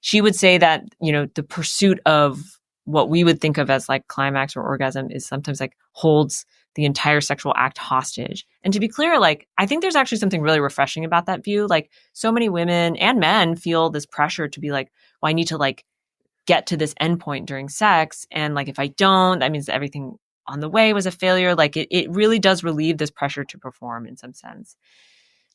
she would say that, the pursuit of what we would think of as like climax or orgasm is sometimes like holds the entire sexual act hostage. And to be clear, like, I think there's actually something really refreshing about that view. Like, so many women and men feel this pressure to be like, well, I need to like get to this endpoint during sex. And like, if I don't, that means everything on the way was a failure. Like it really does relieve this pressure to perform in some sense.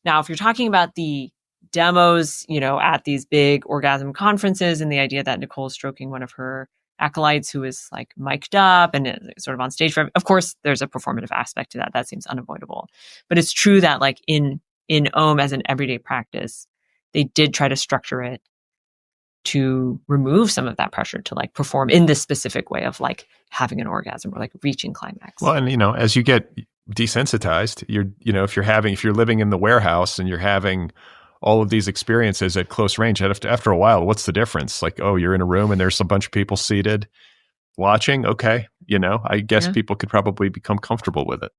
Now, if you're talking about the demos, at these big orgasm conferences, and the idea that Nicole's stroking one of her acolytes who is like mic'd up and sort of on stage of course, there's a performative aspect to that. That seems unavoidable. But it's true that like in OM as an everyday practice, they did try to structure it to remove some of that pressure to like perform in this specific way of like having an orgasm or like reaching climax. Well, and as you get desensitized, if you're living in the warehouse and you're having all of these experiences at close range, after a while, what's the difference? Like, oh, you're in a room and there's a bunch of people seated watching. Okay. I guess people could probably become comfortable with it.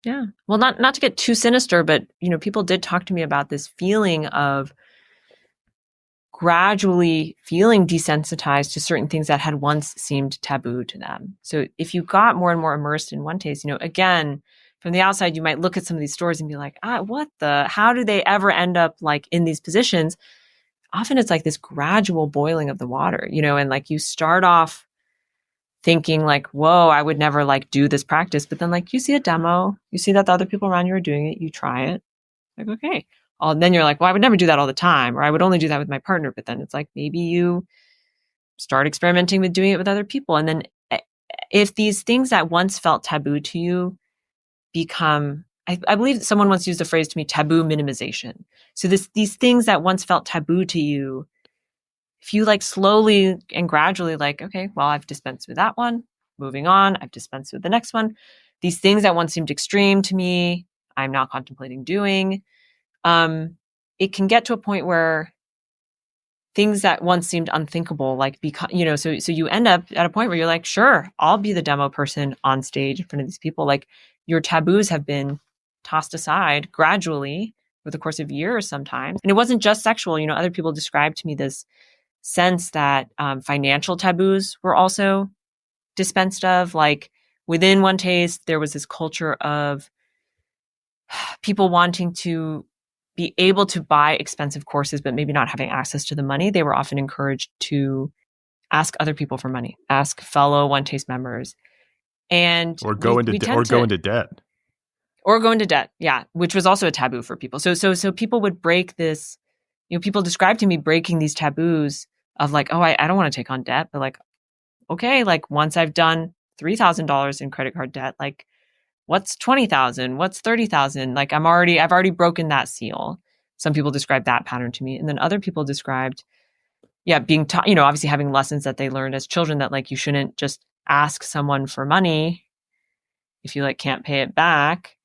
Yeah. Well, not to get too sinister, but, people did talk to me about this feeling of gradually feeling desensitized to certain things that had once seemed taboo to them. So if you got more and more immersed in one taste, again, from the outside, you might look at some of these stories and be like, how do they ever end up like in these positions? Often it's like this gradual boiling of the water, and like you start off thinking like, whoa, I would never like do this practice. But then like you see a demo, you see that the other people around you are doing it, you try it. Like, okay. And then you're like, well, I would never do that all the time, or I would only do that with my partner. But then it's like, maybe you start experimenting with doing it with other people. And then if these things that once felt taboo to you become, I believe someone once used the phrase to me, taboo minimization. So these things that once felt taboo to you, if you like slowly and gradually like, okay, well, I've dispensed with that one, moving on, I've dispensed with the next one. These things that once seemed extreme to me, I'm now contemplating doing. It can get to a point where things that once seemed unthinkable, like, so you end up at a point where you're like, sure, I'll be the demo person on stage in front of these people. Like, your taboos have been tossed aside gradually over the course of years sometimes. And it wasn't just sexual. Other people described to me this sense that financial taboos were also dispensed of. Like, within one taste, there was this culture of people wanting to be able to buy expensive courses, but maybe not having access to the money. They were often encouraged to ask other people for money, ask fellow one taste members. And or go into debt. Or go into debt, yeah, which was also a taboo for people. So people would break this, people described to me breaking these taboos of like, oh, I don't want to take on debt, but like, okay, like once I've done $3,000 in credit card debt, like what's 20,000? What's 30,000? Like I've already broken that seal. Some people described that pattern to me. And then other people described, being taught, obviously having lessons that they learned as children that like, you shouldn't just ask someone for money if you like can't pay it back.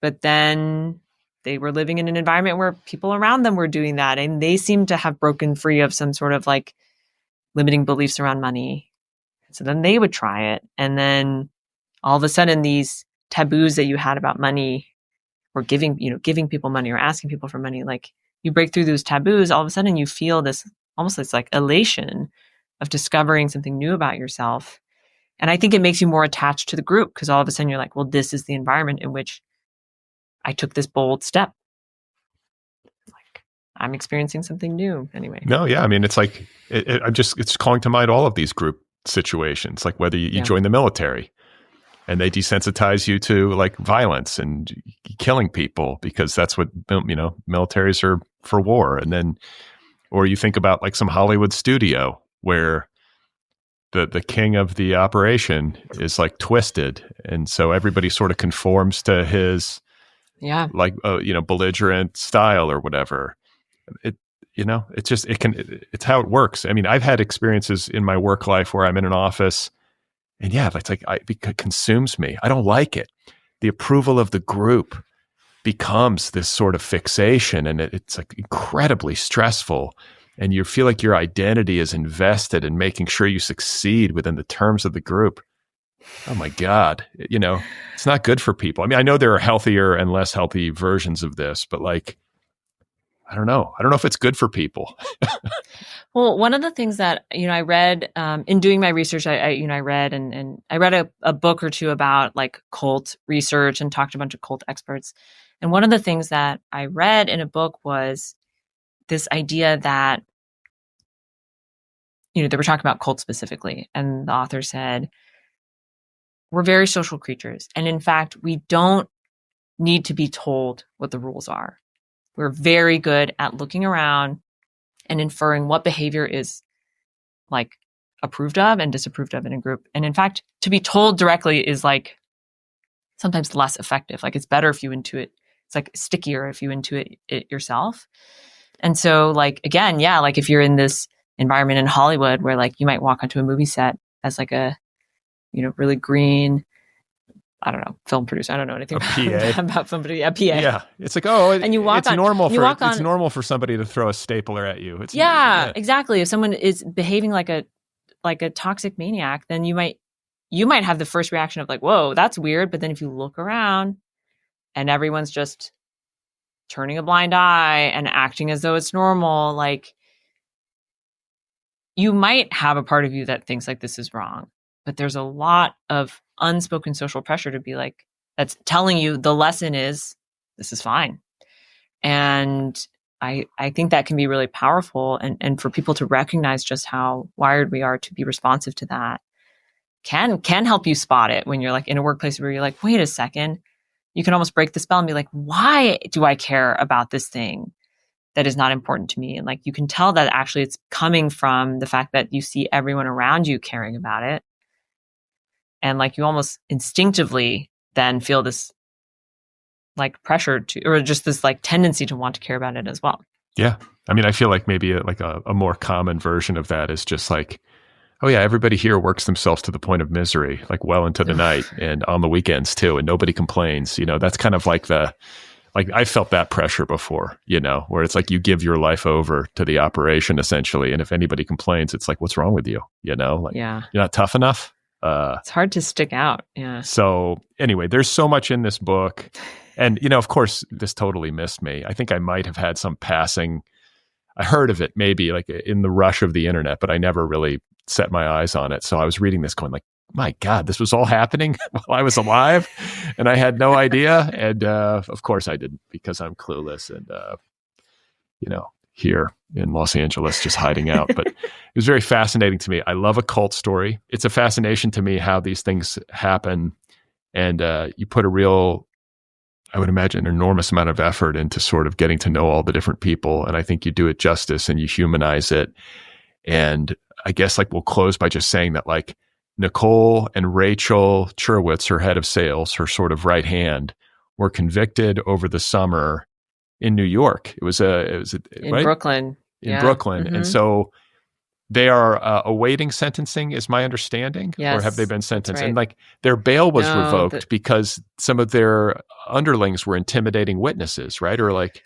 But then they were living in an environment where people around them were doing that. And they seemed to have broken free of some sort of like limiting beliefs around money. So then they would try it. And then all of a sudden these taboos that you had about money or giving people money or asking people for money, like you break through those taboos, all of a sudden you feel this almost this like elation of discovering something new about yourself. And I think it makes you more attached to the group because all of a sudden you're like, well, this is the environment in which I took this bold step. Like I'm experiencing something new anyway. No, yeah. I mean, it's like, it's calling to mind all of these group situations, like whether you join the military and they desensitize you to like violence and killing people because that's what, militaries are for war. And then, or you think about like some Hollywood studio where the king of the operation is like twisted. And so everybody sort of conforms to his, belligerent style or whatever. It's how it works. I mean, I've had experiences in my work life where I'm in an office and it's like, it consumes me. I don't like it. The approval of the group becomes this sort of fixation, and it's like incredibly stressful. And you feel like your identity is invested in making sure you succeed within the terms of the group. Oh my God. It's not good for people. I mean, I know there are healthier and less healthy versions of this, but like, I don't know. I don't know if it's good for people. Well, one of the things that, I read in doing my research, I read and I read a book or two about like cult research and talked to a bunch of cult experts. And one of the things that I read in a book was this idea that, they were talking about cults specifically. And the author said, we're very social creatures. And in fact, we don't need to be told what the rules are. We're very good at looking around and inferring what behavior is like approved of and disapproved of in a group. And in fact, to be told directly is like sometimes less effective. Like it's better if you intuit. It's like stickier if you intuit it yourself. And so like, again, like if you're in this environment in Hollywood where like you might walk onto a movie set as like a, really green, I don't know, film producer. I don't know anything about somebody. A PA. Yeah, it's like and you walk. It's on, normal for somebody to throw a stapler at you. Exactly. If someone is behaving like a toxic maniac, then you might have the first reaction of like, whoa, that's weird. But then if you look around and everyone's just turning a blind eye and acting as though it's normal, like you might have a part of you that thinks like this is wrong. But there's a lot of unspoken social pressure to be like, that's telling you the lesson is this is fine. And I think that can be really powerful. And for people to recognize just how wired we are to be responsive to that can help you spot it when you're like in a workplace where you're like, wait a second, you can almost break the spell and be like, why do I care about this thing that is not important to me? And like, you can tell that actually it's coming from the fact that you see everyone around you caring about it. And like you almost instinctively then feel this like pressure to, or just this like tendency to want to care about it as well. Yeah. I mean, I feel like maybe a more common version of that is just like, oh yeah, everybody here works themselves to the point of misery, like well into the night and on the weekends too. And nobody complains, that's kind of like I felt that pressure before, where it's like you give your life over to the operation essentially. And if anybody complains, it's like, what's wrong with you? You're not tough enough. It's hard to stick out. Yeah. So anyway, there's so much in this book. And, of course, this totally missed me. I think I might have had some passing. I heard of it maybe like in the rush of the internet, but I never really set my eyes on it. So I was reading this going like, my God, this was all happening while I was alive and I had no idea. And of course I didn't because I'm clueless and, here in Los Angeles, just hiding out. But it was very fascinating to me. I love a cult story. It's a fascination to me how these things happen. And you put I would imagine, an enormous amount of effort into sort of getting to know all the different people. And I think you do it justice and you humanize it. And I guess like we'll close by just saying that like Nicole and Rachel Churwitz, her head of sales, her sort of right hand, were convicted over the summer in New York. It was in right? Brooklyn. In Brooklyn. Mm-hmm. And so they are awaiting sentencing, is my understanding, yes, or have they been sentenced? Right. And like their bail was revoked because some of their underlings were intimidating witnesses, right? Or like,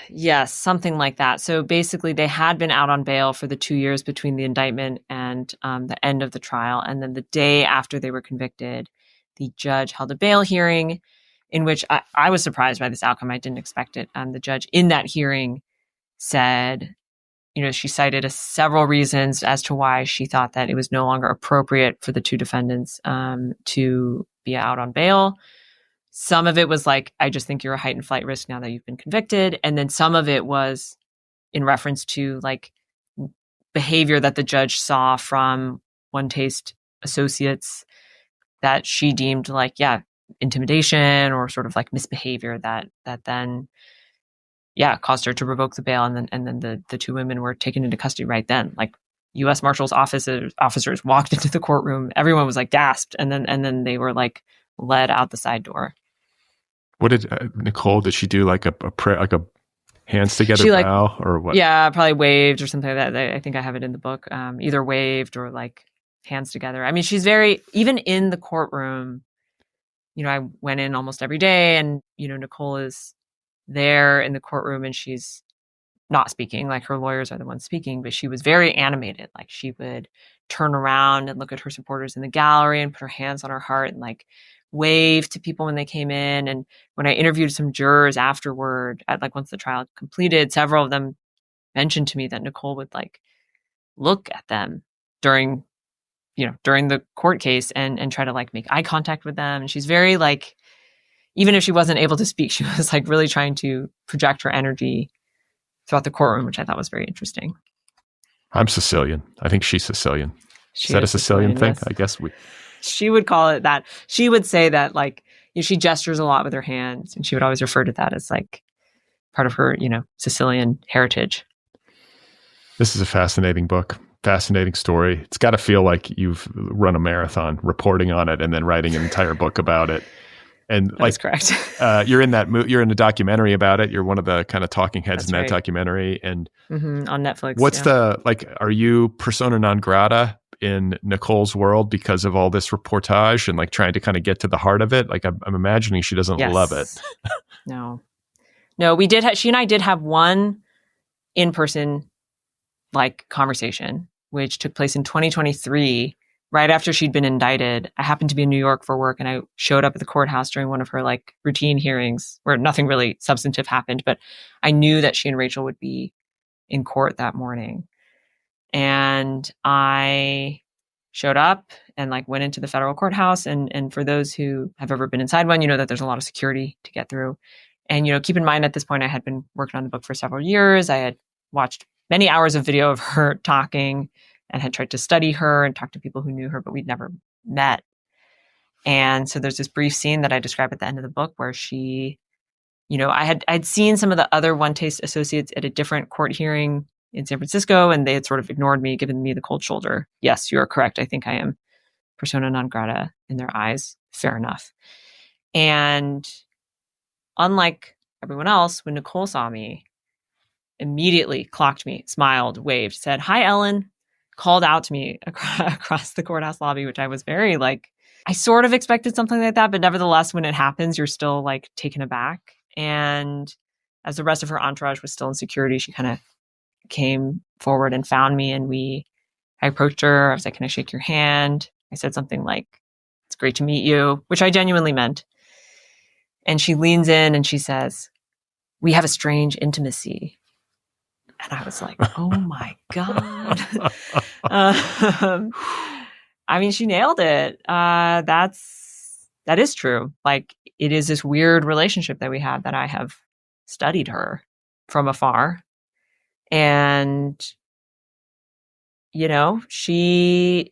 yes, something like that. So basically, they had been out on bail for the 2 years between the indictment and the end of the trial, and then the day after they were convicted, the judge held a bail hearing, in which I was surprised by this outcome. I didn't expect it. The judge in that hearing said, she cited several reasons as to why she thought that it was no longer appropriate for the two defendants to be out on bail. Some of it was like, I just think you're a heightened flight risk now that you've been convicted. And then some of it was in reference to like behavior that the judge saw from One Taste associates that she deemed like, intimidation or sort of like misbehavior that then caused her to revoke the bail. And then the two women were taken into custody right then. Like U.S. Marshals officers walked into the courtroom. Everyone was like gasped. And then they were like led out the side door. What did Nicole, did she do like a prayer, like a hands together bow or what? Yeah, probably waved or something like that. I think I have it in the book. Either waved or like hands together. I mean, she's even in the courtroom, I went in almost every day and, Nicole is there in the courtroom and she's not speaking, like her lawyers are the ones speaking, but she was very animated. Like she would turn around and look at her supporters in the gallery and put her hands on her heart and like wave to people when they came in. And when I interviewed some jurors afterward, once the trial completed, several of them mentioned to me that Nicole would like look at them during the court case and try to like make eye contact with them. And she's very like, even if she wasn't able to speak, she was like really trying to project her energy throughout the courtroom, which I thought was very interesting. I'm Sicilian. I think she's Sicilian. Is that a Sicilian thing? Yes. I guess she would call it that. She would say that like, she gestures a lot with her hands and she would always refer to that as like part of her, Sicilian heritage. This is a fascinating book. Fascinating story. It's got to feel like you've run a marathon reporting on it and then writing an entire book about it. And that's correct. You're in you're in a documentary about it. You're one of the kind of talking heads in that documentary. And on Netflix. What's are you persona non grata in Nicole's world because of all this reportage and like trying to kind of get to the heart of it? Like I'm imagining she doesn't love it. No, she and I did have one in-person like conversation, which took place in 2023, right after she'd been indicted. I happened to be in New York for work and I showed up at the courthouse during one of her like routine hearings where nothing really substantive happened, but I knew that she and Rachel would be in court that morning. And I showed up and like went into the federal courthouse. And for those who have ever been inside one, that there's a lot of security to get through. And, keep in mind at this point, I had been working on the book for several years. I had watched many hours of video of her talking and had tried to study her and talk to people who knew her, but we'd never met. And so there's this brief scene that I describe at the end of the book where she, I'd seen some of the other One Taste associates at a different court hearing in San Francisco, and they had sort of ignored me, given me the cold shoulder. Yes, you are correct. I think I am persona non grata in their eyes. Fair enough. And unlike everyone else, when Nicole saw me, immediately clocked me, smiled, waved, said, "Hi, Ellen," called out to me across the courthouse lobby, which I was very like, I sort of expected something like that, but nevertheless, when it happens, you're still like taken aback. And as the rest of her entourage was still in security, she kind of came forward and found me, and I approached her. I was like, "Can I shake your hand?" I said something like, "It's great to meet you," which I genuinely meant. And she leans in and she says, "We have a strange intimacy." And I was like, oh my God. I mean, she nailed it. That is true. Like, it is this weird relationship that we have that I have studied her from afar. And, she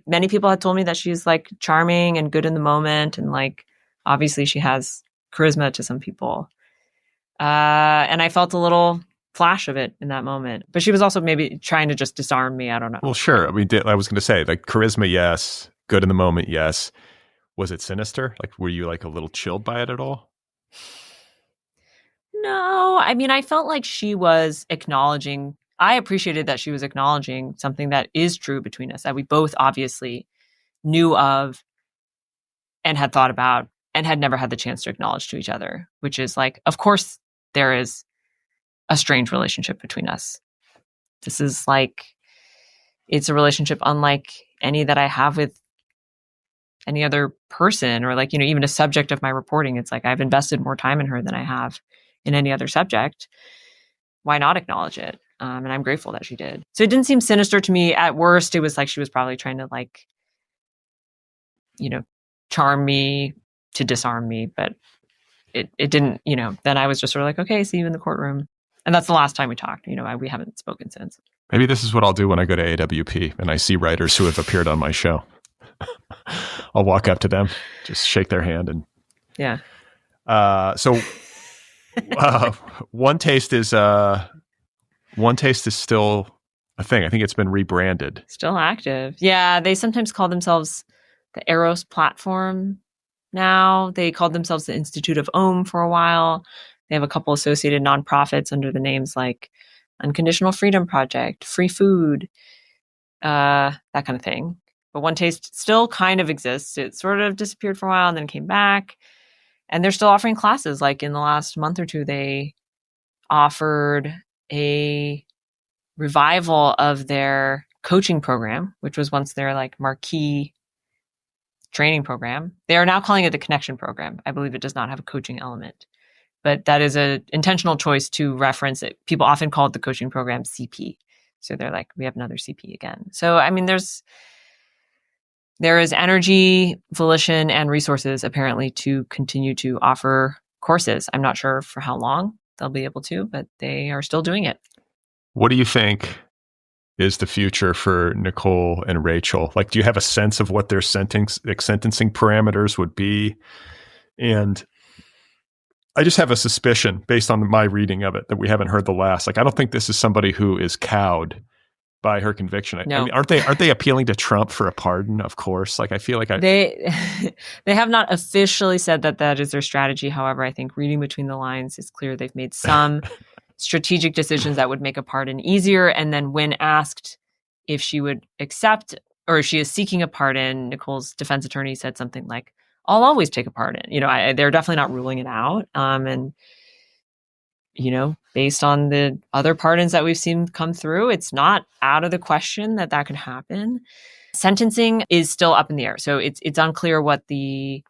many people had told me that she's like charming and good in the moment. And like, obviously she has charisma to some people. And I felt a little flash of it in that moment, but she was also maybe trying to just disarm me. I don't know. Well, sure. I mean, I was going to say like charisma, yes. Good in the moment, yes. Was it sinister? Like, were you like a little chilled by it at all? No, I mean, I felt like she was acknowledging. I appreciated that she was acknowledging something that is true between us, that we both obviously knew of and had thought about and had never had the chance to acknowledge to each other, which is like, of course, there is a strange relationship between us. This is like, it's a relationship unlike any that I have with any other person, or like, even a subject of my reporting. It's like, I've invested more time in her than I have in any other subject. Why not acknowledge it? And I'm grateful that she did. So it didn't seem sinister to me. At worst, it was like she was probably trying to like, charm me to disarm me, but it didn't, then I was just sort of like, okay, see you in the courtroom. And that's the last time we talked. We haven't spoken since. Maybe this is what I'll do when I go to AWP and I see writers who have appeared on my show. I'll walk up to them, just shake their hand, and yeah. So One Taste is still a thing. I think it's been rebranded. Still active. Yeah, they sometimes call themselves the Eros platform now. They called themselves the Institute of Om for a while. They have a couple associated nonprofits under the names like Unconditional Freedom Project, Free Food, that kind of thing. But One Taste still kind of exists. It sort of disappeared for a while and then came back. And they're still offering classes. Like in the last month or two, they offered a revival of their coaching program, which was once their like marquee training program. They are now calling it the Connection Program. I believe it does not have a coaching element, but that is an intentional choice to reference it. People often call it the coaching program CP. So they're like, we have another CP again. So, I mean, there is energy, volition, and resources apparently to continue to offer courses. I'm not sure for how long they'll be able to, but they are still doing it. What do you think is the future for Nicole and Rachel? Like, do you have a sense of what their sentencing parameters would be? And I just have a suspicion based on my reading of it that we haven't heard the last. Like, I don't think this is somebody who is cowed by her conviction. No. I mean, aren't they appealing to Trump for a pardon? Of course. Like, I feel like they have not officially said that is their strategy. However, I think reading between the lines, it's clear they've made some strategic decisions that would make a pardon easier. And then when asked if she would accept or if she is seeking a pardon, Nicole's defense attorney said something like, I'll always take a pardon. They're definitely not ruling it out. And based on the other pardons that we've seen come through, it's not out of the question that could happen. Sentencing is still up in the air. So it's unclear what the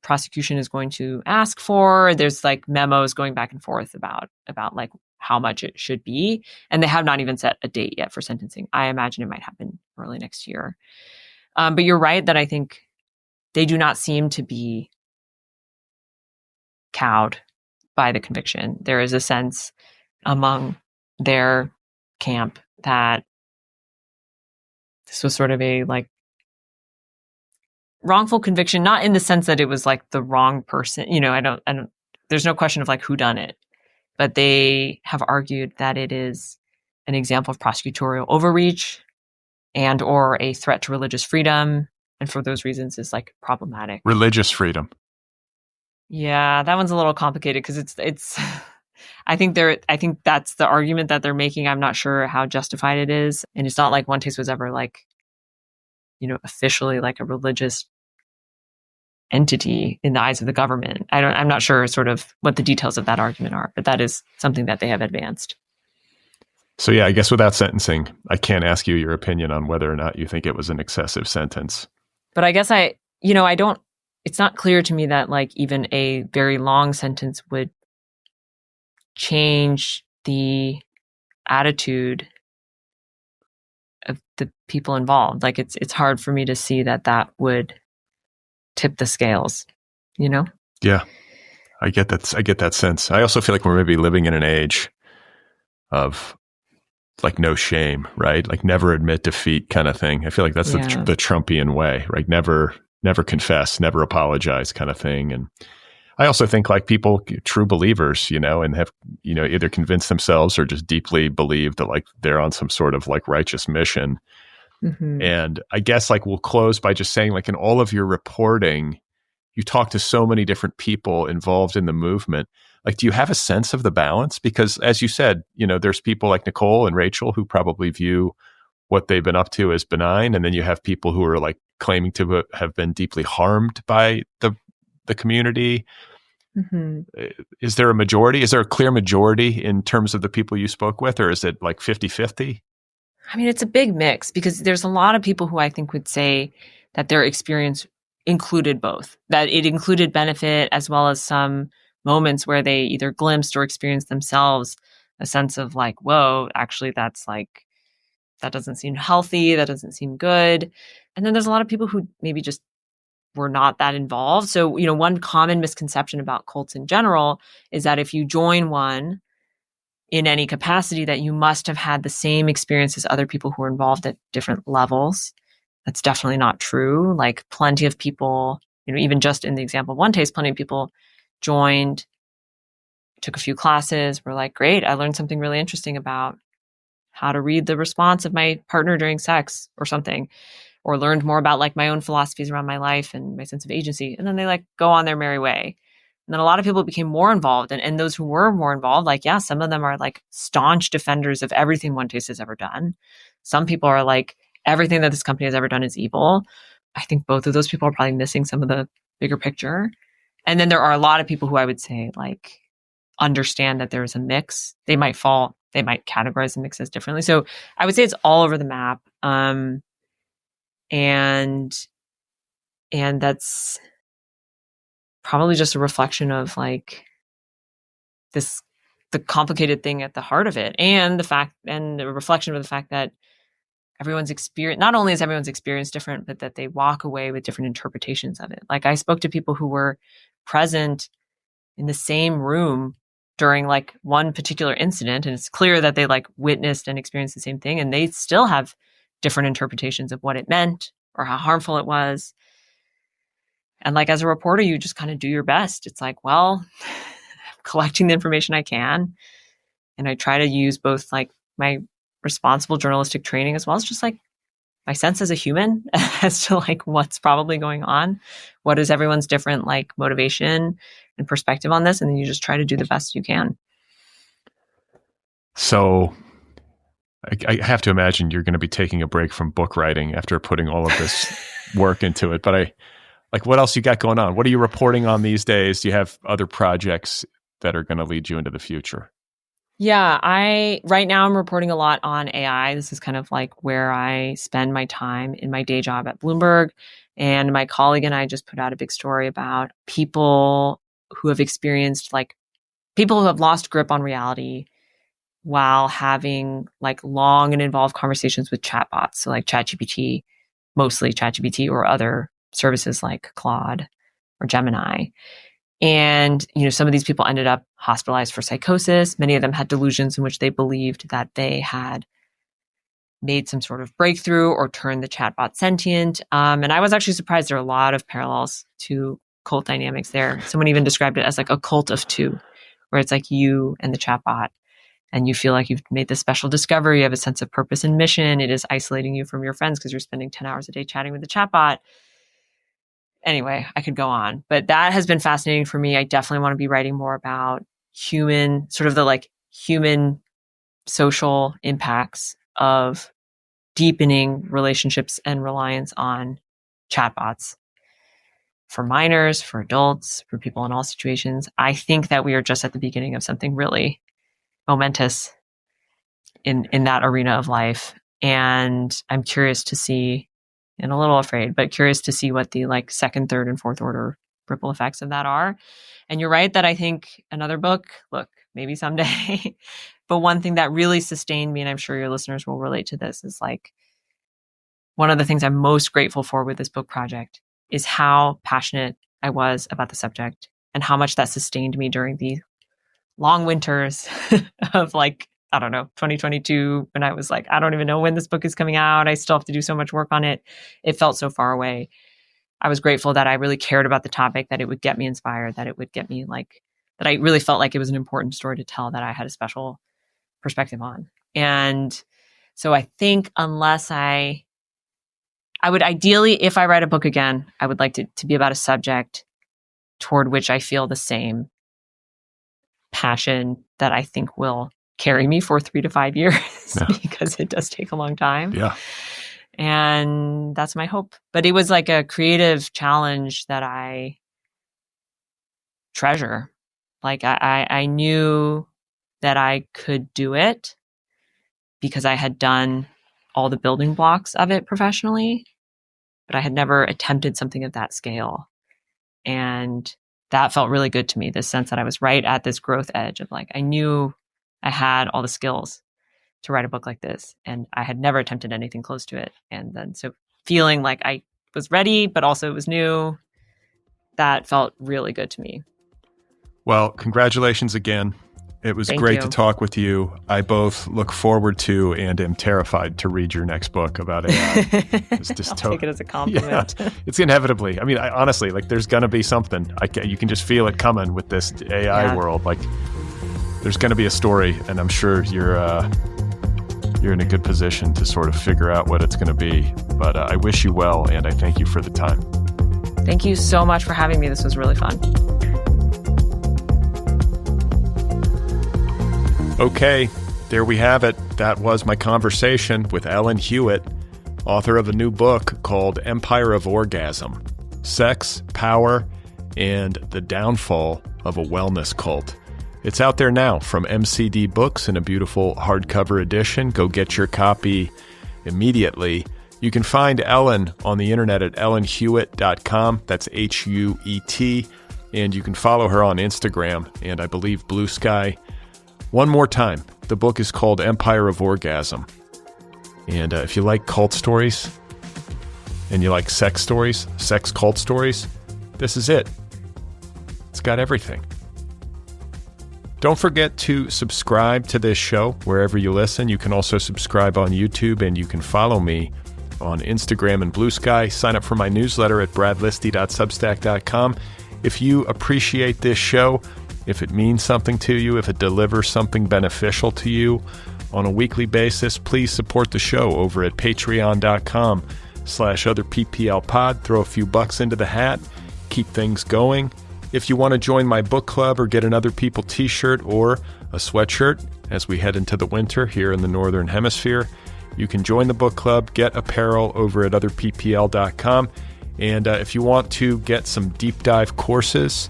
prosecution is going to ask for. There's like memos going back and forth about like how much it should be. And they have not even set a date yet for sentencing. I imagine it might happen early next year. But you're right that I think they do not seem to be cowed by the conviction. There is a sense among their camp that this was sort of a like wrongful conviction, not in the sense that it was like the wrong person. I don't, there's no question of like who done it, but they have argued that it is an example of prosecutorial overreach and or a threat to religious freedom. And for those reasons is like problematic. Religious freedom. Yeah, that one's a little complicated because it's I think that's the argument that they're making. I'm not sure how justified it is. And it's not like One Taste was ever like, officially like a religious entity in the eyes of the government. I'm not sure sort of what the details of that argument are, but that is something that they have advanced. So yeah, I guess without sentencing, I can't ask you your opinion on whether or not you think it was an excessive sentence. But I guess it's not clear to me that like even a very long sentence would change the attitude of the people involved. Like it's hard for me to see that would tip the scales, Yeah, I get that sense. I also feel like we're maybe living in an age of like no shame, right? Like never admit defeat kind of thing. I feel like that's the Trumpian way, right? Never confess, never apologize kind of thing. And I also think like people, true believers, and have, either convinced themselves or just deeply believe that like they're on some sort of like righteous mission. Mm-hmm. And I guess like we'll close by just saying like in all of your reporting, you talk to so many different people involved in the movement. Like, do you have a sense of the balance? Because as you said, there's people like Nicole and Rachel who probably view what they've been up to as benign. And then you have people who are like claiming to have been deeply harmed by the community. Mm-hmm. Is there a majority? Is there a clear majority in terms of the people you spoke with, or is it like 50-50? I mean, it's a big mix because there's a lot of people who I think would say that their experience included both, that it included benefit as well as some moments where they either glimpsed or experienced themselves a sense of like, whoa, actually, that's like, that doesn't seem healthy. That doesn't seem good. And then there's a lot of people who maybe just were not that involved. So, one common misconception about cults in general is that if you join one, in any capacity that you must have had the same experience as other people who were involved at different levels. That's definitely not true. Like plenty of people, even just in the example of One Taste, plenty of people joined, took a few classes, were like, great, I learned something really interesting about how to read the response of my partner during sex or something, or learned more about like my own philosophies around my life and my sense of agency. And then they like go on their merry way. And then a lot of people became more involved. And those who were more involved, like, yeah, some of them are like staunch defenders of everything One Taste has ever done. Some people are like, everything that this company has ever done is evil. I think both of those people are probably missing some of the bigger picture. And then there are a lot of people who I would say like understand that there's a mix. They might categorize the mixes differently. So I would say it's all over the map. And that's probably just a reflection of like the complicated thing at the heart of it, and a reflection of the fact that everyone's experience, not only is everyone's experience different, but that they walk away with different interpretations of it. Like I spoke to people who were present in the same room during like one particular incident, and it's clear that they like witnessed and experienced the same thing, and they still have different interpretations of what it meant or how harmful it was. And like as a reporter, you just kind of do your best. It's like, well, I'm collecting the information I can, and I try to use both like my responsible journalistic training as well as just like my sense as a human as to like what's probably going on, what is everyone's different like motivation and perspective on this, and then you just try to do the best you can. So I have to imagine you're going to be taking a break from book writing after putting all of this work into it. But what else you got going on? What are you reporting on these days? Do you have other projects that are going to lead you into the future? Yeah, right now I'm reporting a lot on AI. This is kind of like where I spend my time in my day job at Bloomberg. And my colleague and I just put out a big story about people who have experienced like people who have lost grip on reality while having like long and involved conversations with chatbots. So like ChatGPT, mostly ChatGPT, or other services like Claude or Gemini. And, some of these people ended up hospitalized for psychosis. Many of them had delusions in which they believed that they had made some sort of breakthrough or turned the chatbot sentient. And I was actually surprised there are a lot of parallels to cult dynamics there. Someone even described it as like a cult of two, where it's like you and the chatbot, and you feel like you've made this special discovery. You have a sense of purpose and mission. It is isolating you from your friends because you're spending 10 hours a day chatting with the chatbot. Anyway, I could go on, but that has been fascinating for me. I definitely want to be writing more about human social impacts of deepening relationships and reliance on chatbots for minors, for adults, for people in all situations. I think that we are just at the beginning of something really momentous in that arena of life. And I'm curious to see, and a little afraid, but curious to see what the like second, third, and fourth order ripple effects of that are. And you're right that I think another book, look, maybe someday, but one thing that really sustained me, and I'm sure your listeners will relate to this, is like one of the things I'm most grateful for with this book project is how passionate I was about the subject and how much that sustained me during the long winters of like, I don't know, 2022, when I was like, I don't even know when this book is coming out. I still have to do so much work on it. It felt so far away. I was grateful that I really cared about the topic, that it would get me inspired, that it would get me like, that I really felt like it was an important story to tell, that I had a special perspective on. And so I think unless I would ideally, if I write a book again, I would like to be about a subject toward which I feel the same passion that I think will carry me for 3 to 5 years because it does take a long time. Yeah. And that's my hope. But it was like a creative challenge that I treasure. Like I knew that I could do it because I had done all the building blocks of it professionally, but I had never attempted something of that scale. And that felt really good to me, this sense that I was right at this growth edge of like, I knew I had all the skills to write a book like this, and I had never attempted anything close to it. And then so feeling like I was ready, but also it was new, that felt really good to me. Well, congratulations again. It was Thank great you. to talk with you. I both look forward to and am terrified to read your next book about AI. It's I'll take it as a compliment. Yeah, it's inevitably. I mean, honestly, like there's going to be something. You can just feel it coming with this AI world. Like there's going to be a story, and I'm sure you're in a good position to sort of figure out what it's going to be. But I wish you well, and I thank you for the time. Thank you so much for having me. This was really fun. Okay, there we have it. That was my conversation with Ellen Huet, author of a new book called Empire of Orgasm: Sex, Power, and the Downfall of a Wellness Cult. It's out there now from MCD Books in a beautiful hardcover edition. Go get your copy immediately. You can find Ellen on the internet at ellenhuet.com. That's Huet. And you can follow her on Instagram and I believe Blue Sky. One more time, the book is called Empire of Orgasm. And if you like cult stories and you like sex stories, sex cult stories, this is it. It's got everything. Don't forget to subscribe to this show wherever you listen. You can also subscribe on YouTube, and you can follow me on Instagram and Blue Sky. Sign up for my newsletter at bradlisti.substack.com. If you appreciate this show, if it means something to you, if it delivers something beneficial to you on a weekly basis, please support the show over at patreon.com/otherpplpod. Throw a few bucks into the hat, keep things going. If you want to join my book club or get an Other People t-shirt or a sweatshirt as we head into the winter here in the Northern Hemisphere, you can join the book club, get apparel over at otherppl.com. And if you want to get some deep dive courses,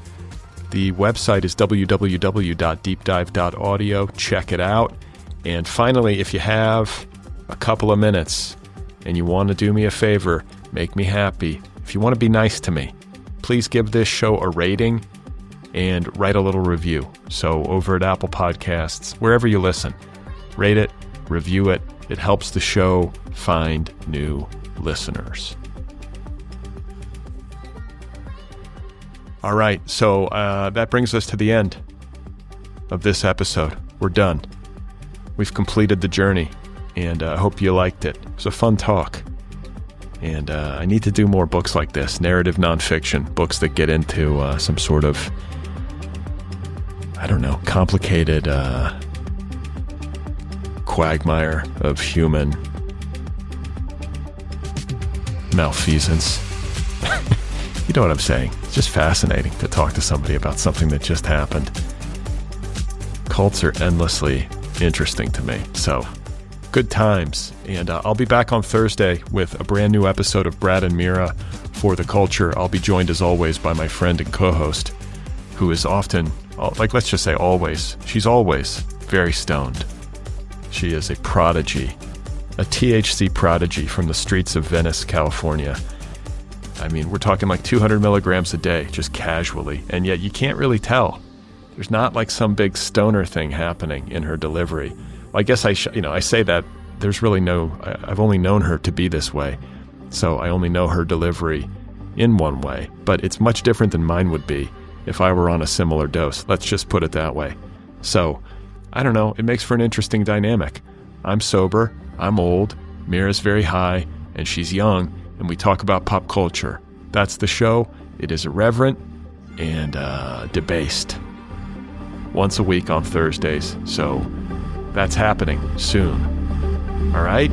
the website is www.deepdive.audio. Check it out. And finally, if you have a couple of minutes and you want to do me a favor, make me happy, if you want to be nice to me, please give this show a rating and write a little review. So over at Apple Podcasts, wherever you listen, rate it, review it. It helps the show find new listeners. All right, so that brings us to the end of this episode. We're done. We've completed the journey, and I hope you liked it. It was a fun talk. And I need to do more books like this, narrative nonfiction, books that get into some sort of, I don't know, complicated quagmire of human malfeasance. You know what I'm saying? It's just fascinating to talk to somebody about something that just happened. Cults are endlessly interesting to me. So, good times. And I'll be back on Thursday with a brand new episode of Brad and Mira for the Culture. I'll be joined as always by my friend and co-host, who is often, like let's just say always, she's always very stoned. She is a prodigy, a THC prodigy from the streets of Venice, California. I mean, we're talking like 200 milligrams a day, just casually. And yet you can't really tell. There's not like some big stoner thing happening in her delivery. Well, I guess I say that there's really I've only known her to be this way. So I only know her delivery in one way. But it's much different than mine would be if I were on a similar dose. Let's just put it that way. So, I don't know. It makes for an interesting dynamic. I'm sober. I'm old. Mira's very high. And she's young. And we talk about pop culture. That's the show. It is irreverent and debased. Once a week on Thursdays. So that's happening soon. All right?